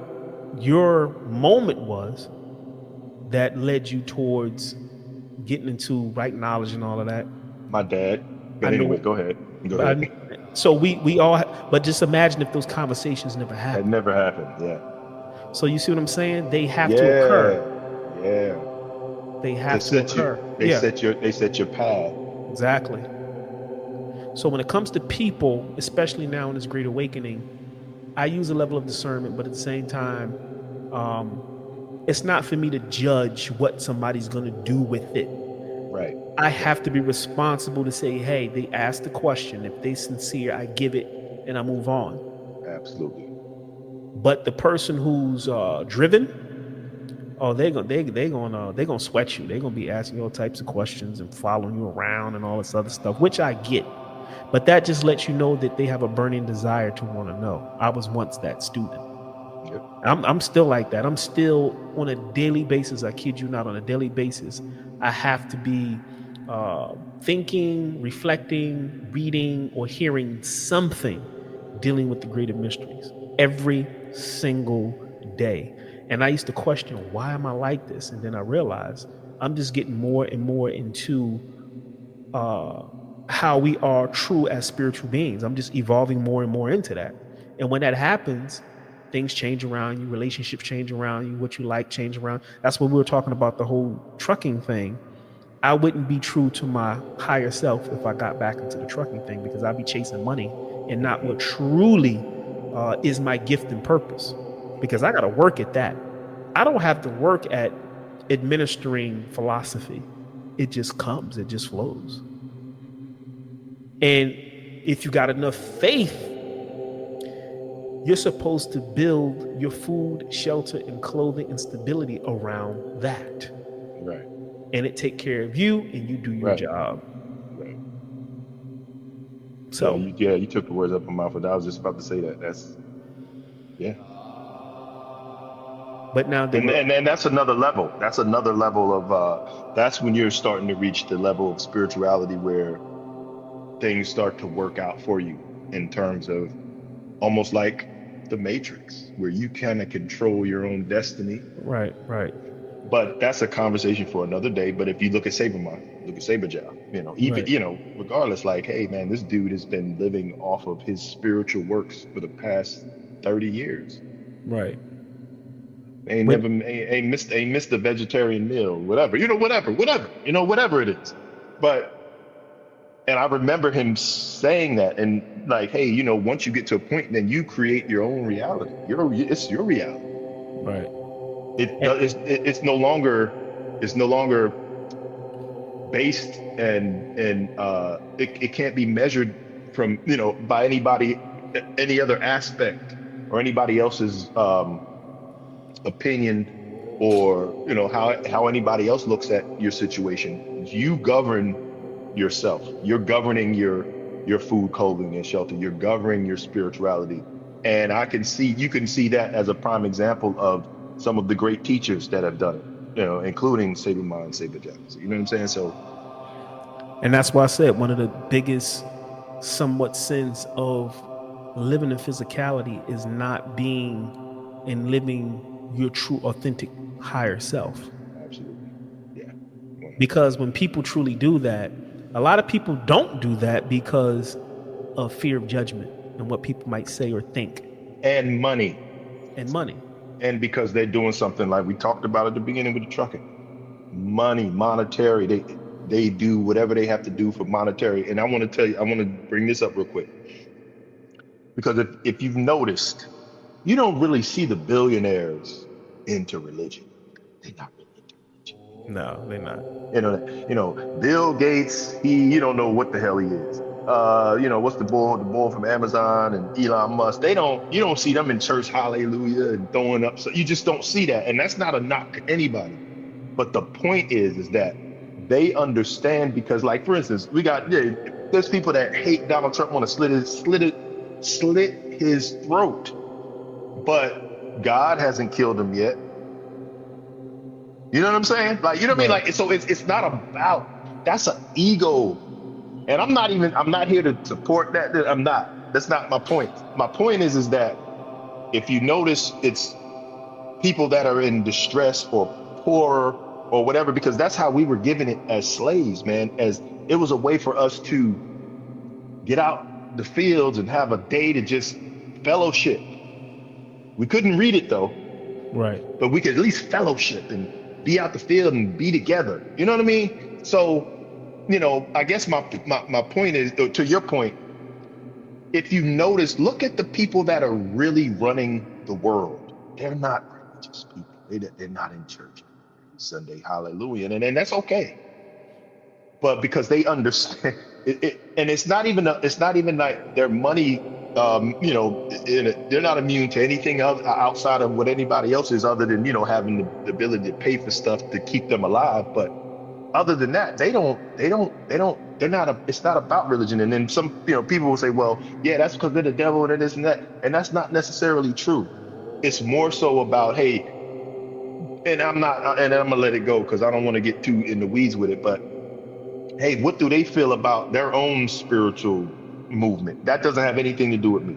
your moment was that led you towards getting into right knowledge and all of that. My dad. I But anyway, know, go ahead. Go but ahead. so we all, but just imagine if those conversations never That happened. never happened. Yeah. So you see what I'm saying? They have to occur. Yeah. Yeah. They To have to set you, occur. Yeah, they set your path. exactly. So when it comes to people, especially now in this great awakening, I use a level of discernment, but at the same time, um, it's not for me to judge what somebody's going to do with it. Right. I Right. have to be responsible to say, hey, they asked the question. If they sincere, I give it and I move on. Absolutely. But the person who's driven, oh, they're gonna sweat you. They're gonna be asking you all types of questions and following you around and all this other stuff, which I get. But that just lets you know that they have a burning desire to want to know. I was once that student. Yep. I'm still like that. I'm still on a daily basis. I kid you not, on a daily basis, I have to be thinking, reflecting, reading, or hearing something dealing with the greater mysteries every single day. And I used to question, why am I like this? And then I realized I'm just getting more and more into uh, how we are true as spiritual beings. I'm just evolving more and more into that. And when that happens, things change around you, relationships change around you, what you like change around. That's what we were talking about, the whole trucking thing. I wouldn't be true to my higher self if I got back into the trucking thing, because I'd be chasing money and not what truly is my gift and purpose. Because I got to work at that. I don't have to work at administering philosophy. It just comes, it just flows. And if you got enough faith, you're supposed to build your food, shelter, and clothing and stability around that. Right. And it take care of you and you do your Right. job. Right. Yeah, So, you took the words up in my mouth. I was just about to say that. That's yeah. but now that And we're and that's another level. That's another level of that's when you're starting to reach the level of spirituality where things start to work out for you in terms of almost like the Matrix, where you kind of control your own destiny. right, right, But that's a conversation for another day. But if you look at Saberman, look at Saberjaw, even, right, regardless, like, hey man, this dude has been living off of his spiritual works for the past 30 years. right. Ain't When never ain't missed a vegetarian meal, whatever, whatever it is. But and I remember him saying that and like, hey, once you get to a point, then you create your own reality. It's your reality. right, It and, does it's no longer based and it can't be measured from by anybody, any other aspect or anybody else's opinion, or how anybody else looks at your situation. You govern yourself. You're governing your food, clothing, and shelter. You're governing your spirituality. And you can see that as a prime example of some of the great teachers that have done it, including Saber Mind, Saber Jazz. You know what I'm saying? So that's why I said one of the biggest somewhat sins of living in physicality is not being and living your true authentic higher self. absolutely. Yeah. Because 100%. when people truly do that, a lot of people don't do that because of fear of judgment and what people might say or think, And money. and money. And because they're doing something like we talked about at the beginning with the trucking. Money, monetary. They do whatever they have to do for monetary. And I want to tell you, I want to bring this up real quick. Because if you've noticed, you don't really see the billionaires into religion. They're not really into religion. No, they're not. Bill Gates, you don't know what the hell he is. What's the boy from Amazon and Elon Musk? You don't see them in church, hallelujah, and throwing up. So you just don't see that. And that's not a knock to anybody. But the point is that they understand because, like, for instance, there's people that hate Donald Trump, want to slit his throat, but God hasn't killed him yet. You know what I'm saying? Like, you know what I mean? Right. Like, so it's not about that's an ego. And I'm not here to support that. I'm not. That's not my point. My point is that if you notice, it's people that are in distress or poor or whatever, because that's how we were given it as slaves, man. As it was a way for us to get out the fields and have a day to just fellowship. We couldn't read it though, Right. but we could at least fellowship and be out the field and be together. You know what I mean? So, I guess my point is, to your point, if you notice, look at the people that are really running the world. They're not religious people. They're not in church every Sunday, hallelujah. And that's okay. But because they understand and it's not even like their money, they're not immune to anything else outside of what anybody else is, other than, having the ability to pay for stuff to keep them alive. But other than that, they're not it's not about religion. And then some, people will say, well, yeah, that's because they're the devil and this and that. And that's not necessarily true. It's more so about, hey, and I'm gonna let it go because I don't want to get too in the weeds with it. But hey, what do they feel about their own spiritual movement? That doesn't have anything to do with me.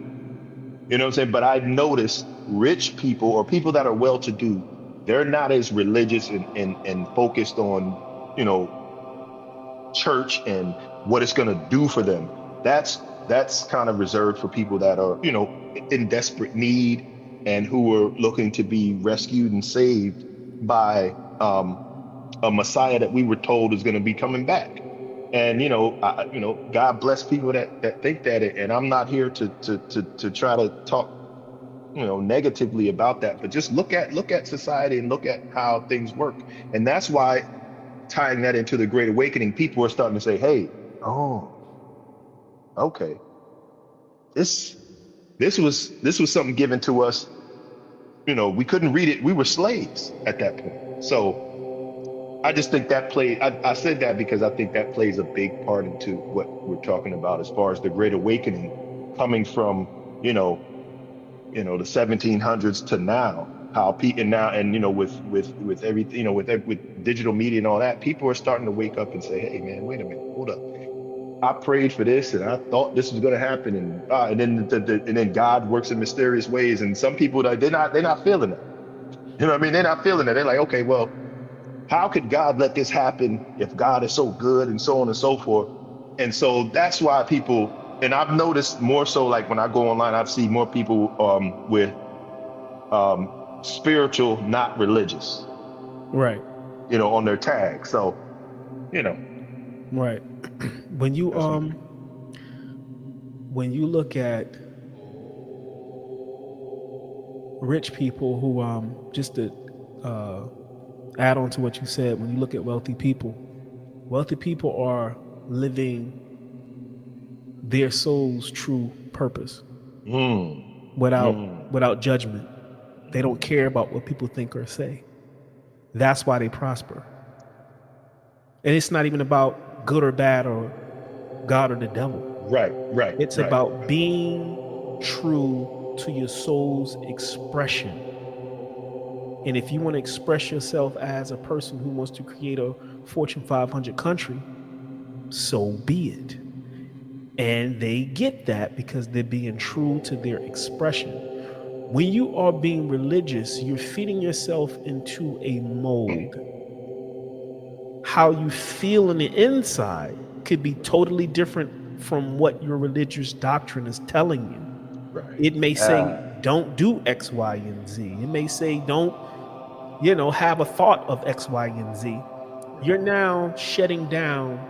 You know what I'm saying? But I've noticed rich people or people that are well to do, they're not as religious and focused on, you know, church and what it's gonna do for them. That's kind of reserved for people that are, in desperate need and who are looking to be rescued and saved by a Messiah that we were told is going to be coming back. And God bless people that think that. And I'm not here to try to talk negatively about that, but just look at society and look at how things work. And that's why, tying that into the Great Awakening, people are starting to say, hey, oh, okay, this this was something given to us. We couldn't read it. We were slaves at that point. So I just think that plays. I said that because I think that plays a big part into what we're talking about as far as the Great Awakening coming from, you know, the 1700s to now. How people and now, and with everything, with digital media and all that, people are starting to wake up and say, "Hey, man, wait a minute, hold up. I prayed for this, and I thought this was going to happen, and then and then God works in mysterious ways, and some people they're not feeling that. You know what I mean? They're not feeling it. They're like, okay, well, how could God let this happen if God is so good and so on and so forth? And so that's why people, and I've noticed more so like when I go online, I've seen more people with spiritual, not religious, Right. on their tag. So, you know, Right. when you that's um when you look at rich people who just to uh add on to what you said, when you look at wealthy people are living their soul's true purpose mm, without mm, without judgment. They don't mm. care about what people think or say. That's why they prosper. And it's not even about good or bad or God or the devil. Right, right, It's right, about being true to your soul's expression. And if you want to express yourself as a person who wants to create a Fortune 500 country, so be it. And they get that because they're being true to their expression. When you are being religious, you're feeding yourself into a mold. How you feel on the inside could be totally different from what your religious doctrine is telling you. right. It may say, Ah, don't do X, Y, and Z. It may say, don't, have a thought of X, Y, and Z. right, You're now shutting down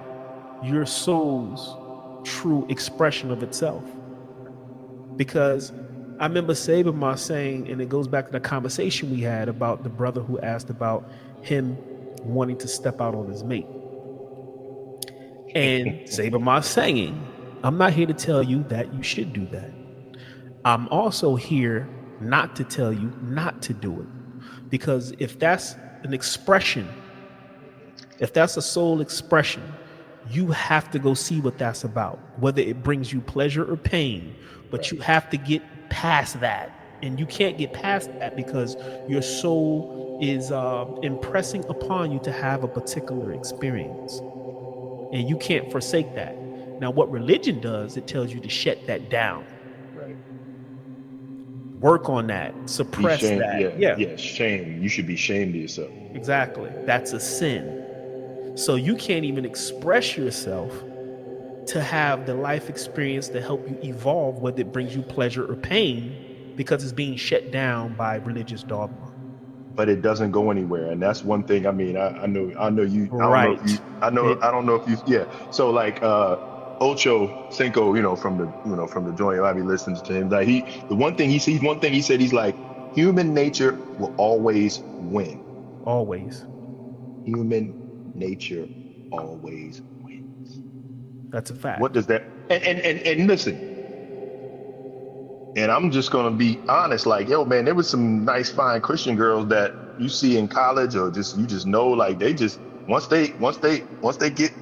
your soul's true expression of itself. Because I remember Saberma saying, and it goes back to the conversation we had about the brother who asked about him wanting to step out on his mate. And Saberma saying, I'm not here to tell you that you should do that. I'm also here not to tell you not to do it. Because if that's an expression, mhm, if that's a soul expression, you have to go see what that's about, whether it brings you pleasure or pain. But right, you have to get past that. And you can't get past that because your soul is impressing upon you to have a particular experience. And you can't forsake that. Now, what religion does, it tells you to shut that down, right. work on that, Be suppress shame. that. Yeah, Yeah, yeah. Shame. You should be ashamed of yourself. exactly. That's a sin. So you can't even express yourself to have the life experience to help you evolve, whether it brings you pleasure or pain, because it's being shut down by religious dogma. But it doesn't go anywhere. And that's one thing. I mean, I know you, I don't know if you, Right. It I don't know if you, yeah. So like, Ocho Cinco, from the joint, I be listening to him. Like one thing he said, he's like, human nature will always win. always. Human nature always wins. That's a What fact. does that, and listen, and I'm just gonna be honest, like, yo, man, there was some nice, fine Christian girls that you see in college, or just you just know, like they just once they get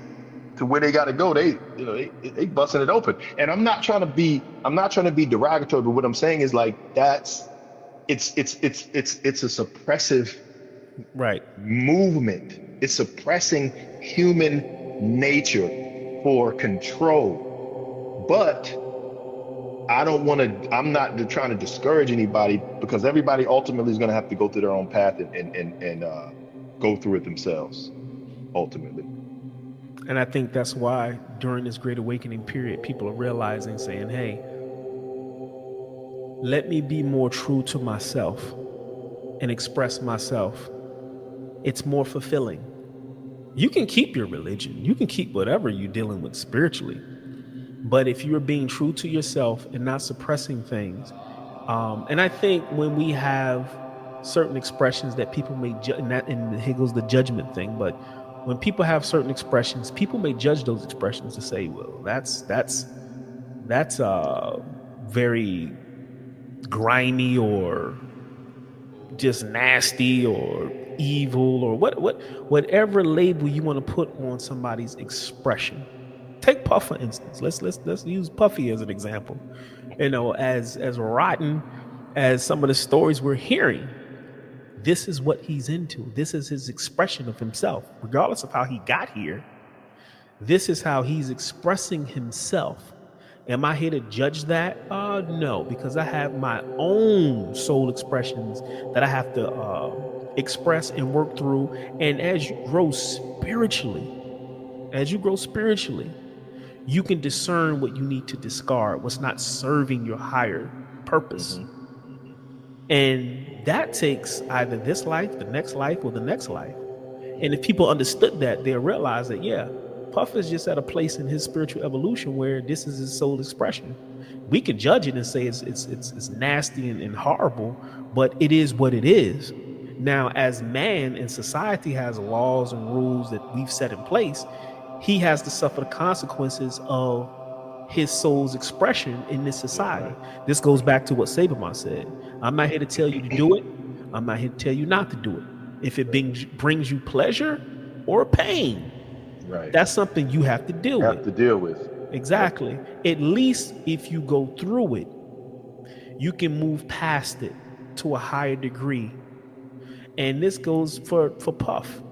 to where they got to go, they busting it open. And I'm not trying to be derogatory, but what I'm saying is like it's a suppressive Right. movement. It's suppressing human nature for control. But I'm not trying to discourage anybody because everybody ultimately is going to have to go through their own path and go through it themselves ultimately. And I think that's why during this great awakening period, people are realizing, saying, hey, let me be more true to myself and express myself. It's more fulfilling. You can keep your religion, you can keep whatever you're dealing with spiritually. But if you're being true to yourself and not suppressing things, and I think when we have certain expressions that people may judge, and here goes the judgment thing, but when people have certain expressions, people may judge those expressions to say, well, that's very grimy or just nasty or evil or whatever label you want to put on somebody's expression. Take Puff for instance. Let's use Puffy as an example. As rotten as some of the stories we're hearing, this is what he's into. This is his expression of himself, regardless of how he got here. This is how he's expressing himself. Am I here to judge that? No, because I have my own soul expressions that I have to express and work through. And as you grow spiritually, you can discern what you need to discard, what's not serving your higher purpose. Hmm. Hmm. And that takes either this life, the next life, or the next life. And if people understood that, they'll realize that, yeah, Puff is just at a place in his spiritual evolution where this is his soul expression. We can judge it and say it's nasty and horrible, but it is what it is. Now, as man and society has laws and rules that we've set in place, he has to suffer the consequences of his soul's expression in this Yeah, society. right. This goes Right. back to what Saberman said. I'm not here to tell you to do it. I'm not here to tell you not to do it. If it brings you pleasure or pain, Right. that's something you have to deal Have with. to deal with. Yep. Exactly. At least if you go through it, you can move past it to a higher degree. And this goes for Puff.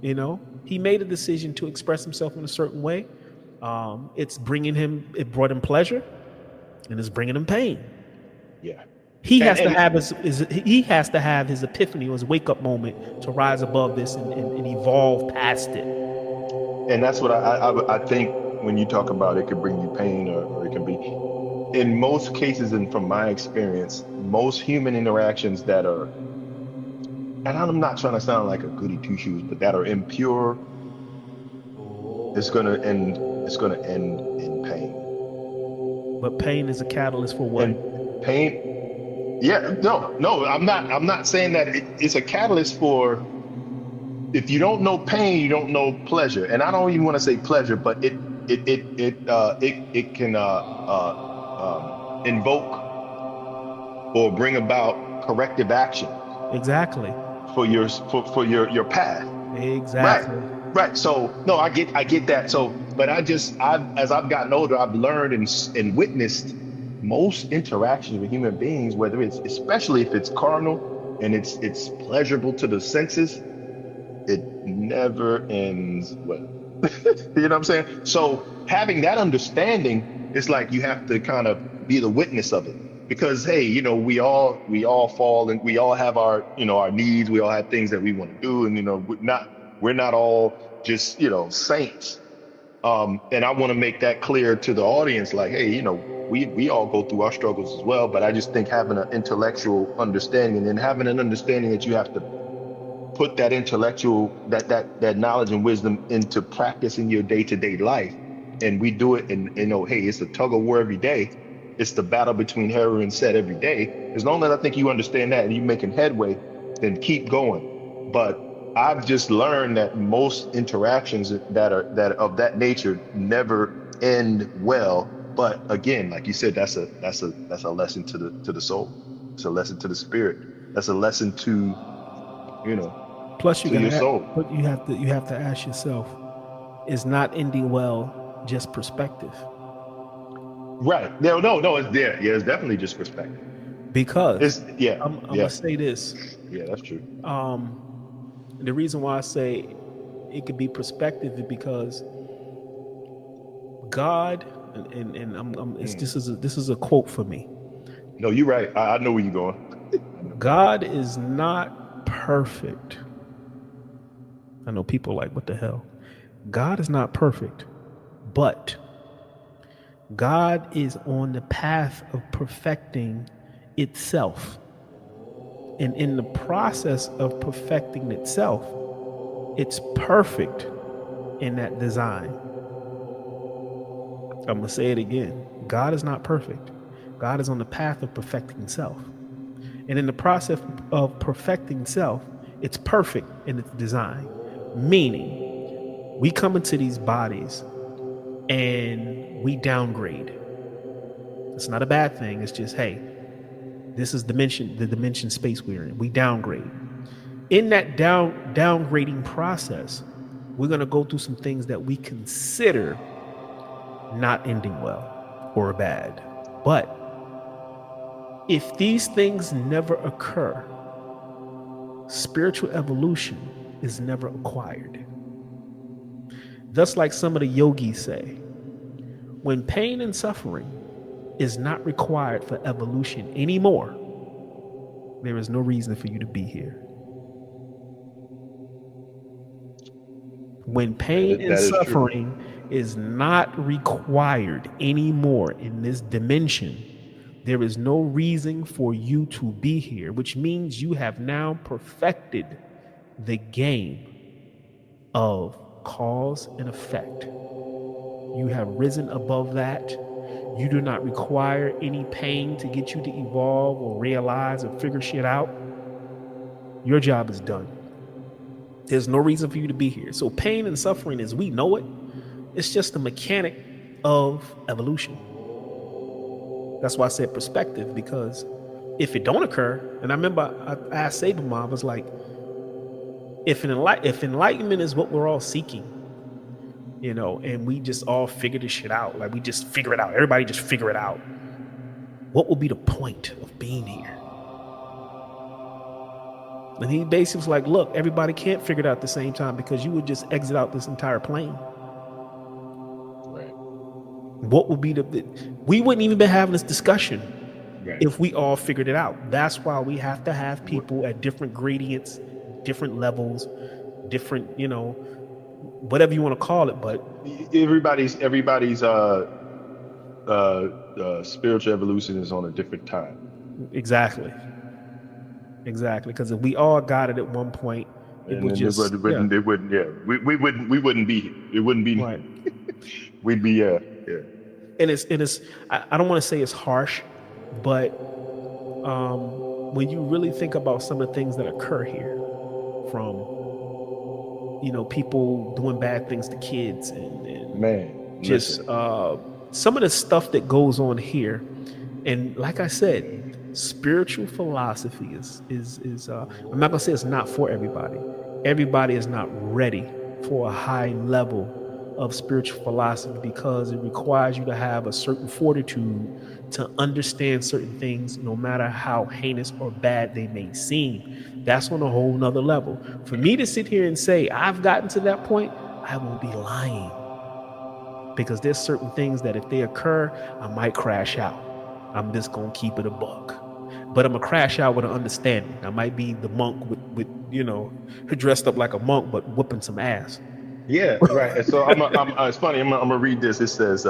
He made a decision to express himself in a certain way. It brought him pleasure, and it's bringing him pain. Yeah. He And has to and have he has to have his epiphany or his wake up moment to rise above this and evolve past it. and that's what I think when you talk about it could bring you pain, or it can be, in most cases, and from my experience, most human interactions that are, and I'm not trying to sound like a goody two shoes, but that are impure, it's gonna end in pain. But pain is a catalyst for what? And pain, yeah, no, I'm not saying that it's a catalyst for, if you don't know pain, you don't know pleasure. And I don't even want to say pleasure, but it can invoke or bring about corrective action Exactly. for your path. Right. Exactly. Right. So no, I get that. So, but as I've gotten older, I've learned and witnessed most interactions with human beings, whether it's, especially if it's carnal and it's pleasurable to the senses, it never ends well. You know what I'm saying? So having that understanding, it's like you have to kind of be the witness of it. Because hey, we all fall, and we all have our, our needs, we all have things that we want to do, and we're not all just, saints. And I want to make that clear to the audience, like, hey, we all go through our struggles as well, but I just think having an intellectual understanding, and having an understanding that you have to put that intellectual, that knowledge and wisdom into practice in your day-to-day life. And we do it, and hey, it's a tug of war every day. It's the battle between Hera and Set every day. As long as I think you understand that and you're making headway, then keep going. But I've just learned that most interactions that of that nature never end well. But again, like you said, that's a lesson to the soul. It's a lesson to the spirit. That's a lesson you know Plus, to your soul. but you have to ask yourself: is not ending well just perspective? Right. No, no, no, it's there. Yeah, it's definitely just perspective. Because It's yeah, I'm gonna yeah, say this. yeah, that's true. Um, the reason why I say it could be perspective is because God and Mm. this is a quote for me. No, you're right. I know where you're going. I know. God is not perfect. I know people are like, what the hell? God is not perfect, but God is on the path of perfecting itself. And in the process of perfecting itself, it's perfect in that design. I'm going to say it again. God is not perfect. God is on the path of perfecting self. And in the process of perfecting self, it's perfect in its design. Meaning, we come into these bodies and we downgrade. It's not a bad thing. It's just, hey, This is the dimension space we're in. We downgrade. In that downgrading process, we're going to go through some things that we consider not ending well or bad. But if these things never occur, spiritual evolution is never acquired. Thus, like some of the yogis say, when pain and suffering is not required for evolution anymore, there is no reason for you to be here. When pain and That is true. suffering is not required anymore in this dimension, there is no reason for you to be here, which means you have now perfected the game of cause and effect. You have risen above that. You do not require any pain to get you to evolve or realize or figure shit out. Your job is done. There's no reason for you to be here. So pain and suffering as we know it, it's just a mechanic of evolution. That's why I said perspective, because if it don't occur, and I remember I asked Saber Mom, I was like, if enlightenment is what we're all seeking, and we just all figure this shit out, like we just figure it out, everybody just figure it out, what will be the point of being here? And he basically was like, look, everybody can't figure it out at the same time, because you would just exit out this entire plane. Right. What would be we wouldn't even be having this discussion Right. if we all figured it out. That's why we have to have people at different gradients, different levels, different, whatever you want to call it. But everybody's spiritual evolution is on a different time. Exactly. Because if we all got it at one point, it would just we wouldn't be here. It wouldn't be right. We'd be yeah. And it's I don't want to say it's harsh, but when you really think about some of the things that occur here, from people doing bad things to kids and Man, just some of the stuff that goes on here, and like I said, spiritual philosophy is I'm not gonna say it's not for everybody. Everybody is not ready for a high level of spiritual philosophy, because it requires you to have a certain fortitude to understand certain things, no matter how heinous or bad they may seem. That's on a whole nother level. For me to sit here and say I've gotten to that point, I will be lying, because there's certain things that if they occur, I might crash out. I'm just gonna keep it a buck, but I'm gonna crash out with an understanding. I might be the monk with dressed up like a monk but whooping some ass. Yeah, right. So it's funny. I'm gonna read this. It says,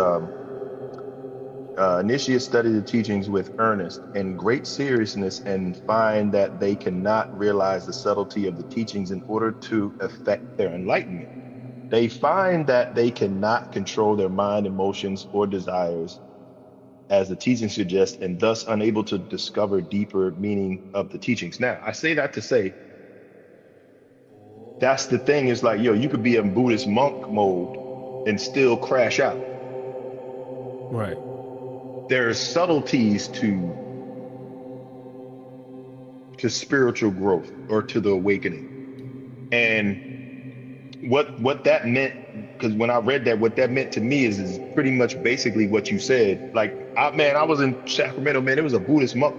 initiates study the teachings with earnest and great seriousness, and find that they cannot realize the subtlety of the teachings in order to effect their enlightenment. They find that they cannot control their mind, emotions, or desires, as the teachings suggest, and thus unable to discover deeper meaning of the teachings. Now, I say that to say, that's the thing, is like, you could be in Buddhist monk mode and still crash out. Right. There's subtleties to spiritual growth, or to the awakening. And what that meant, because when I read that, what that meant to me is pretty much basically what you said. Like, I was in Sacramento, man. There was a Buddhist monk.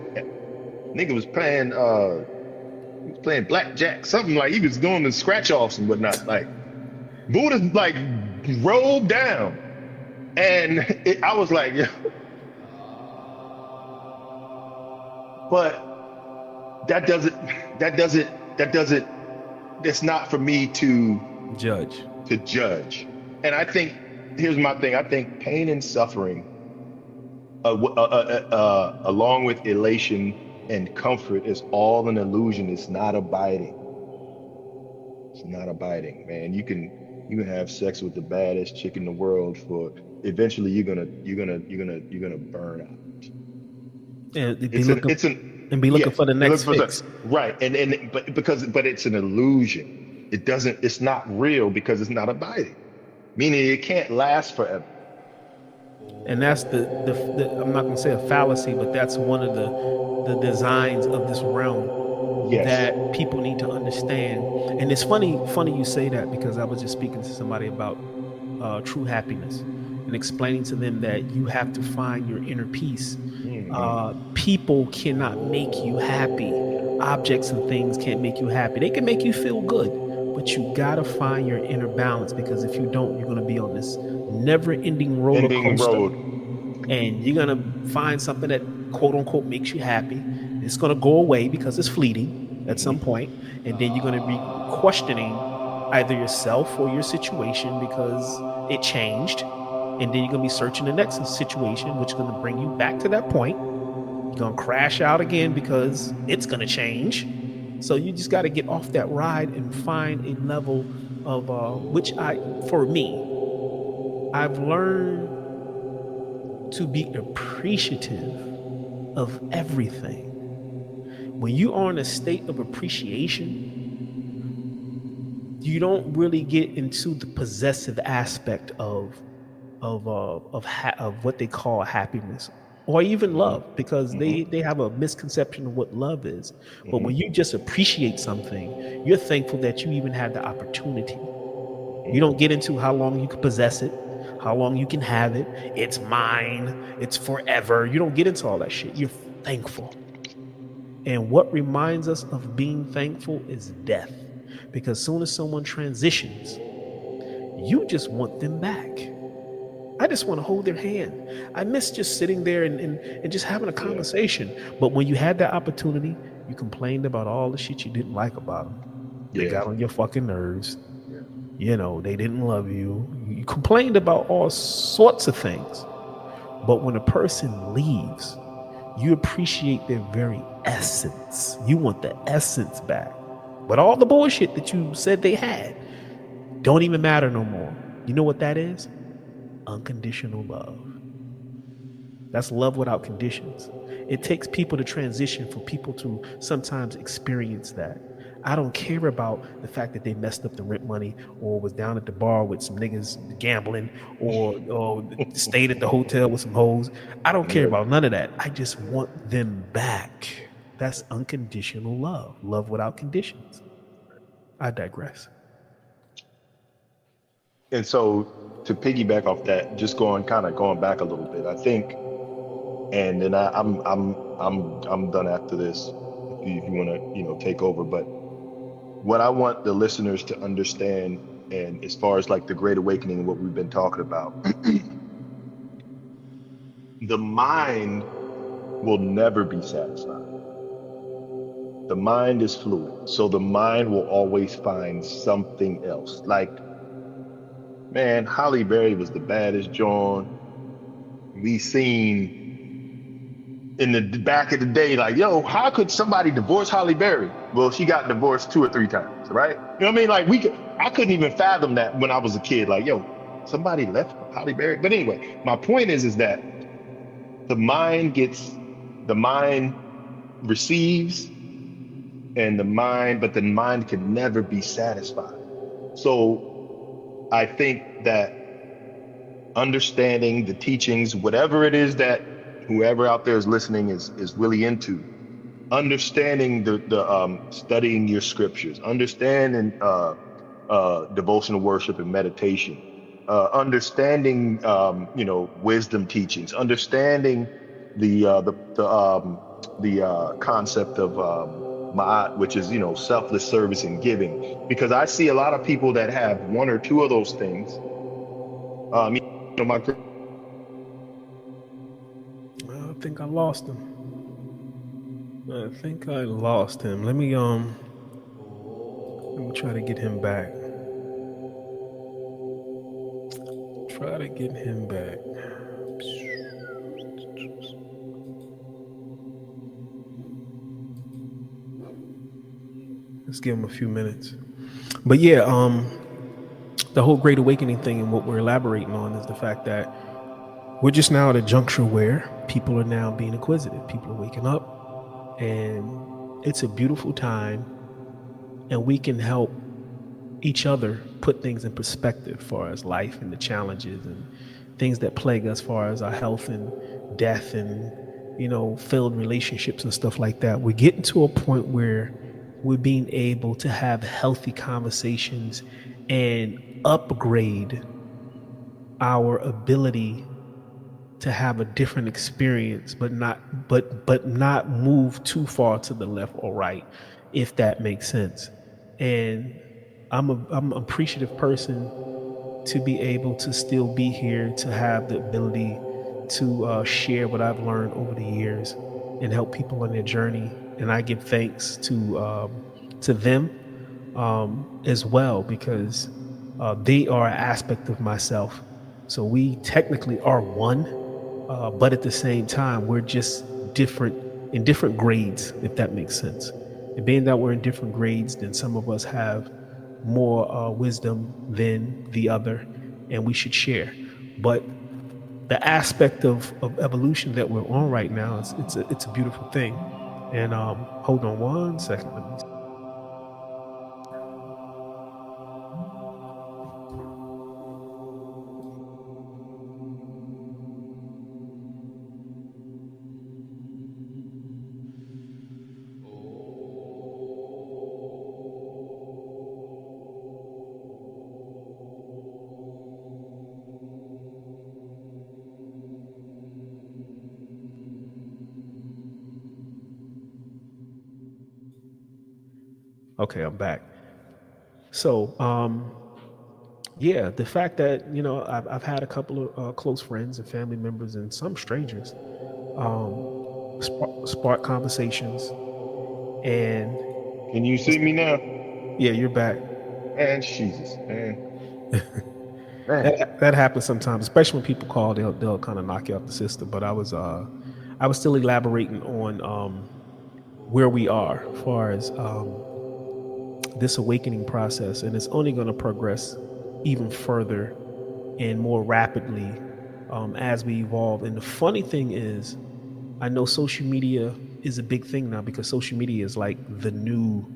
Nigga was playing blackjack, something, like he was doing the scratch offs and whatnot. Like, Buddhist, like, rolled down, and I was like, yeah. But it's not for me to judge. And I think, here's my thing. I think pain and suffering, along with elation and comfort, is all an illusion. It's not abiding. It's not abiding, man. You can have sex with the baddest chick in the world, for eventually you're gonna burn out. And be looking for the next fix. Right. But it's an illusion. It's not real, because it's not abiding. Meaning it can't last forever. And that's the I'm not gonna say a fallacy, but that's one of the designs of this realm Yes. that people need to understand. And it's funny you say that, because I was just speaking to somebody about true happiness and explaining to them that you have to find your inner peace. Hmm. People cannot make you happy. Objects and things can't make you happy. They can make you feel good, but you gotta find your inner balance, because if you don't, you're gonna be on this never-ending roller Ending coaster, road. and you're gonna find something that quote unquote makes you happy. It's gonna go away because it's fleeting at some Hmm. point, and then you're gonna be questioning either yourself or your situation because it changed, and then you're gonna be searching the next situation, which is gonna bring you back to that point. You're gonna crash out again because it's gonna change. So you just got to get off that ride and find a level of which for me, I've learned to be appreciative of everything. When you are in a state of appreciation, you don't really get into the possessive aspect of what they call happiness or even Hmm. love, because Hmm. they have a misconception of what love is. But Hmm. when you just appreciate something, you're thankful that you even had the opportunity. Hmm. You don't get into how long you can possess it, how long you can have it. It's mine, it's forever. You don't get into all that shit. You're thankful. And what reminds us of being thankful is death. Because soon as someone transitions, you just want them back. I just want to hold their hand. I miss just sitting there and just having a Yeah. conversation. But when you had that opportunity, you complained about all the shit you didn't like about them. They Yeah. got on your fucking nerves. Yeah. They didn't love you. You complained about all sorts of things. But when a person leaves, you appreciate their very essence. You want the essence back. But all the bullshit that you said they had don't even matter no more. You know what that is? Unconditional love. That's love without conditions. It takes people to transition for people to sometimes experience that. I don't care about the fact that they messed up the rent money or was down at the bar with some niggas gambling or stayed at the hotel with some hoes. I don't care Yeah. about none of that. I just want them back. That's unconditional love, love without conditions. I digress. And so to piggyback off that, just going back a little bit, I think, and then I'm done after this. If you want to, take over, but what I want the listeners to understand, and as far as like the Great Awakening and what we've been talking about, the mind will never be satisfied. The mind is fluid, so the mind will always find something else. Like, man, Holly Berry was the baddest John we seen in the back of the day. Like, yo, how could somebody divorce Holly Berry? Well, she got divorced 2 or 3 times, right? You know what I mean? Like, I couldn't even fathom that when I was a kid. Like, yo, somebody left Holly Berry. But anyway, my point is that the mind gets, the mind receives, but the mind can never be satisfied. So I think that understanding the teachings, whatever it is that whoever out there is listening is really into, understanding the studying your scriptures, understanding devotional worship and meditation, understanding wisdom teachings, understanding the concept of ma'at, which is selfless service and giving. Because I see a lot of people that have one or two of those things. My I think I lost him. I think I lost him. Let me try to get him back. Try to get him back. Let's give him a few minutes. But yeah, the whole Great Awakening thing and what we're elaborating on is the fact that we're just now at a juncture where people are now being inquisitive. People are waking up, and it's a beautiful time, and we can help each other put things in perspective as far as life and the challenges and things that plague us as far as our health and death and failed relationships and stuff like that. We're getting to a point where we're being able to have healthy conversations and upgrade our ability to have a different experience, but not move too far to the left or right, if that makes sense. And I'm an appreciative person to be able to still be here, to have the ability to share what I've learned over the years and help people on their journey. And I give thanks to them as well, because they are an aspect of myself. So we technically are one, but at the same time, we're just different in different grades, if that makes sense. And being that we're in different grades, then some of us have more wisdom than the other, and we should share. But the aspect of evolution that we're on right now, it's a beautiful thing. And hold on one second, let me. Okay, I'm back. So yeah, the fact that I've had a couple of close friends and family members and some strangers um, spark conversations, and Can you see me now? yeah, you're back. Man, Jesus, man, man. That happens sometimes, especially when people call. They'll kind of knock you off the system. But I was still elaborating on where we are as far as this awakening process, and it's only going to progress even further and more rapidly as we evolve. And the funny thing is, I know social media is a big thing now, because social media is like the new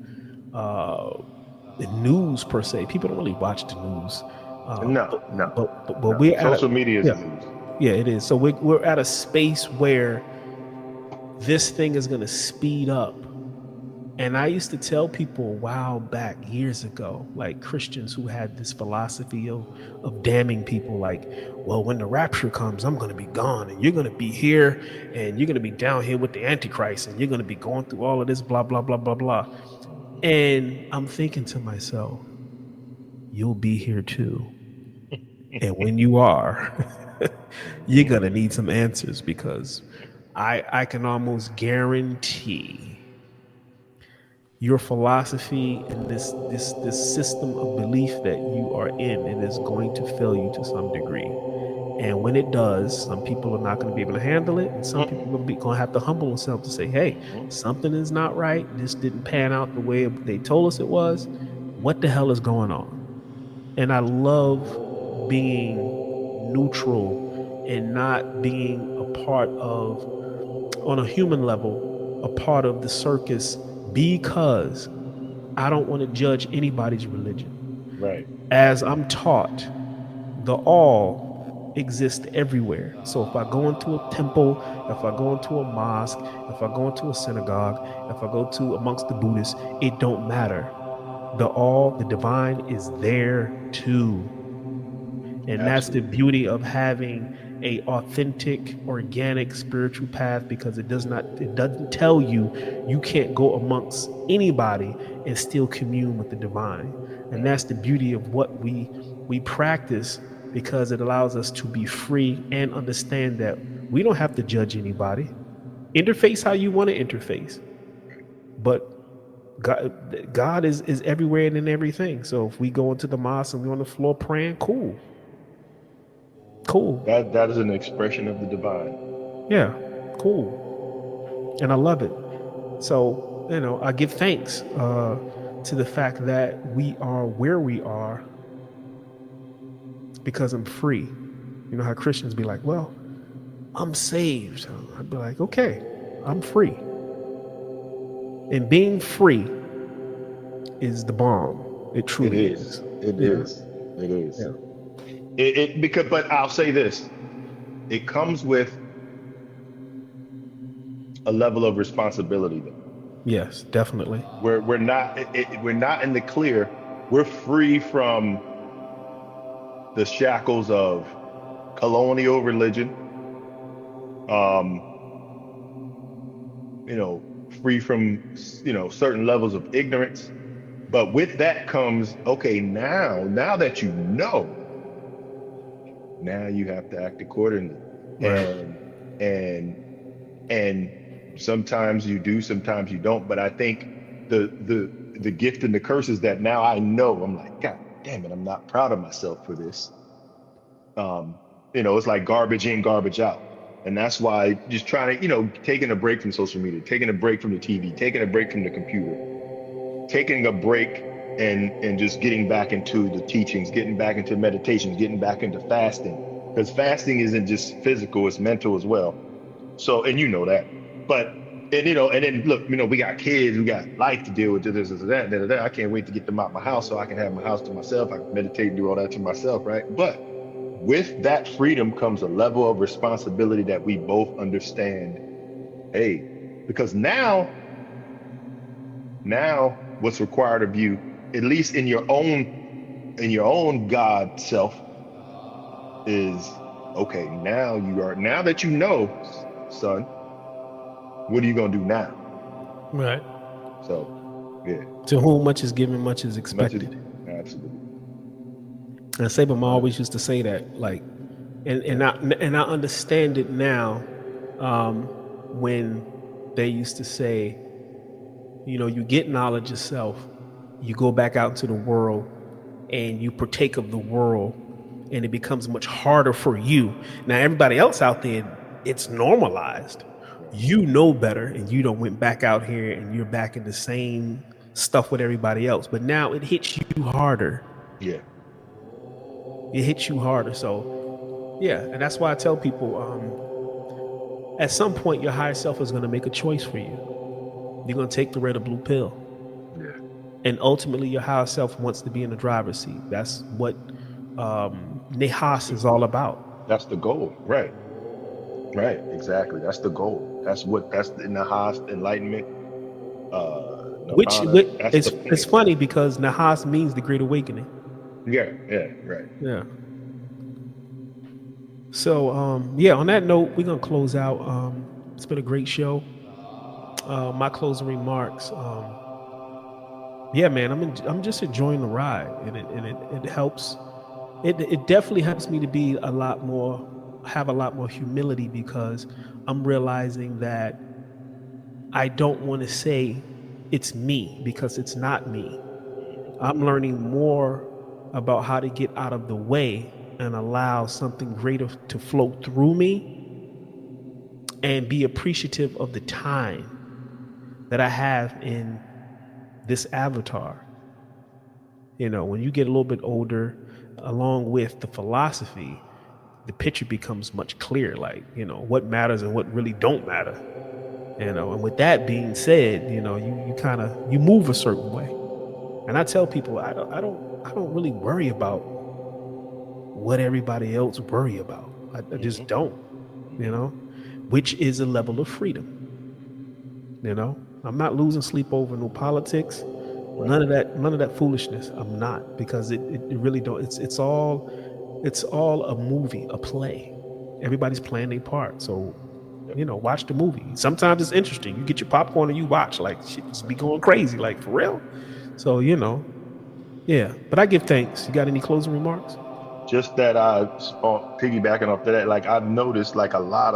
uh, news per se. People don't really watch the news, uh, No, but, no, but no. we're at a Social media is yeah, news. yeah, it is. So we're at a space where this thing is going to speed up. And I used to tell people a while back, years ago, like Christians who had this philosophy of damning people, like, well, when the rapture comes, I'm going to be gone and you're going to be here and you're going to be down here with the Antichrist and you're going to be going through all of this, blah, blah, blah, blah, blah. And I'm thinking to myself, you'll be here too. And when you are, you're Hmm. going to need some answers, because I can almost guarantee your philosophy and this system of belief that you are in, it is going to fail you to some degree. And when it does, some people are not going to be able to handle it, and some people are going to have to humble themselves to say, hey, Hmm. something is not right, this didn't pan out the way they told us it was. What the hell is going on? And I love being neutral and not being a part of, on a human level, a part of the circus, because I don't want to judge anybody's religion. Right. As I'm taught, the all exists everywhere. So if I go into a temple, if I go into a mosque, if I go into a synagogue, if I go to amongst the Buddhists, it don't matter. The all, the divine is there too. And that's the Absolutely. beauty of having a authentic, organic spiritual path, because it doesn't tell you you can't go amongst anybody and still commune with the divine. And Right. that's the beauty of what we practice, because it allows us to be free and understand that we don't have to judge anybody. Interface how you want to interface, but God is everywhere and in everything. So if we go into the mosque and we're on the floor praying, cool, cool. That is an expression of the divine. Yeah, cool. And I love it. So, I give thanks to the fact that we are where we are, because I'm free. You know how Christians be like, well, I'm saved. I'd be like, okay, I'm free. And being free is the bomb. It It truly is. is. It Yeah. is. It is. Yeah. It because, but I'll say this: it comes with a level of responsibility there. Yes, definitely. We're not in the clear. We're free from the shackles of colonial religion, um, free from, certain levels of ignorance. But with that comes, okay, now that you know, now you have to act accordingly. Right. And and and sometimes you do, sometimes you don't. But I think the gift and the curse is that now I know, I'm like, God damn it, I'm not proud of myself for this. um it's like garbage in, garbage out. And that's why just trying to, taking a break from social media, taking a break from the TV, taking a break from the computer, taking a break, and just getting back into the teachings, getting back into meditations, getting back into fasting, because fasting isn't just physical, it's mental as well. So, and you know that. But, and and then look, we got kids, we got life to deal with, this, that, that. I can't wait to get them out my house so I can have my house to myself. I can meditate and do all that to myself, right? But with that freedom comes a level of responsibility that we both understand. Hey, because now what's required of you, at least in your own God self, is, okay, now that you know, son, what are you gonna do now? Right. So yeah, To whom much is given, much is much as expected. absolutely. And Saber Ma But always used to say that, like, and yeah, I understand it now. Um, when they used to say, you get knowledge yourself, you go back out into the world, and you partake of the world, and it becomes much harder for you. Now, everybody else out there, it's normalized. right. You know better, and you don't went back out here, and you're back in the same stuff with everybody else. But now it hits you harder. Yeah. It hits you harder. So yeah, and that's why I tell people, at some point, your higher self is going to make a choice for you. You're going to take the red or blue pill, Yeah. and ultimately, your higher self wants to be in the driver's seat. That's what That's Nehas the is all about. that's the goal. Right. Right. Exactly. That's the goal. That's in the highest enlightenment, Which nirvana. That's the it's point. funny because Nahas means the Great Awakening. Yeah. Yeah. Right. Yeah. So yeah, on that note, we're gonna close out. It's been a great show. My closing remarks. Yeah, man, I'm just enjoying the ride, and it helps. It definitely helps me to be a lot more, have a lot more humility, because I'm realizing that I don't want to say it's me, because it's not me. I'm learning more about how to get out of the way and allow something greater to flow through me, and be appreciative of the time that I have in this avatar. When you get a little bit older, along with the philosophy, the picture becomes much clearer, like, what matters and what really don't matter. And with that being said, you kind of you move a certain way. And I tell people, I don't really worry about what everybody else worry about. I Hmm. just don't, you Hmm. know, which is a level of freedom. I'm not losing sleep over no politics, Right. none of that foolishness. I'm not, because it really don't. It's all a movie, a play. Everybody's playing their part. So, Yep. watch the movie. Sometimes it's interesting. You get your popcorn and you watch, like, shit just be Right. going crazy, like, for real. So, yeah. But I give thanks. You got any closing remarks? Just that piggybacking off of that, like I've noticed, like a lot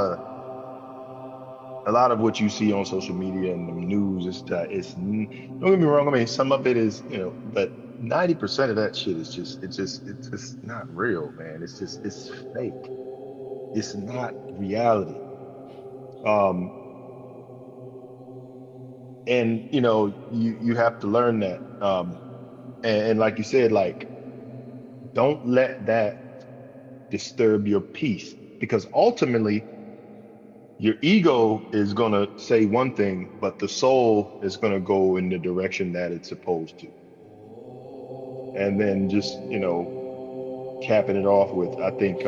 of what you see on social media and the news is that don't get me wrong. I mean, some of it is, but 90% of that shit is it's just not real, man. It's fake. It's not reality. Um, and you have to learn that. And like you said, like, don't let that disturb your peace, because ultimately your ego is going to say one thing, but the soul is going to go in the direction that it's supposed to. And then just, capping it off with, I think,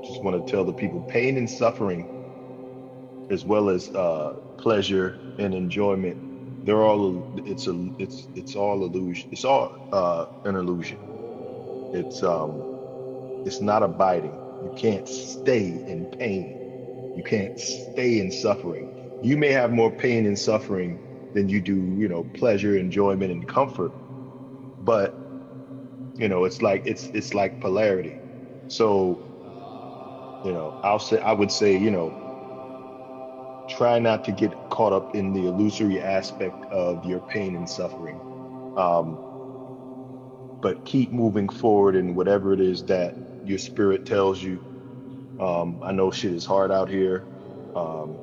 just want to tell the people, pain and suffering as well as pleasure and enjoyment. They're all it's all illusion. It's all an illusion. It's um it's not abiding. You can't stay in pain. You can't stay in suffering. You may have more pain and suffering than you do, pleasure, enjoyment, and comfort. But it's like polarity. So, I would say, try not to get caught up in the illusory aspect of your pain and suffering. Um, but keep moving forward in whatever it is that your spirit tells you. I know shit is hard out here. Um,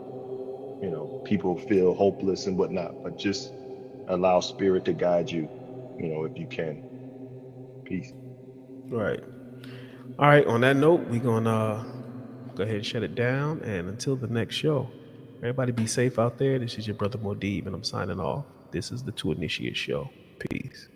People feel hopeless and whatnot, but just allow spirit to guide you, if you can. Peace. Right. All right. On that note, we're gonna go ahead and shut it down. And until the next show, everybody be safe out there. This is your brother Modib, and I'm signing off. This is the Two Initiate Show. Peace.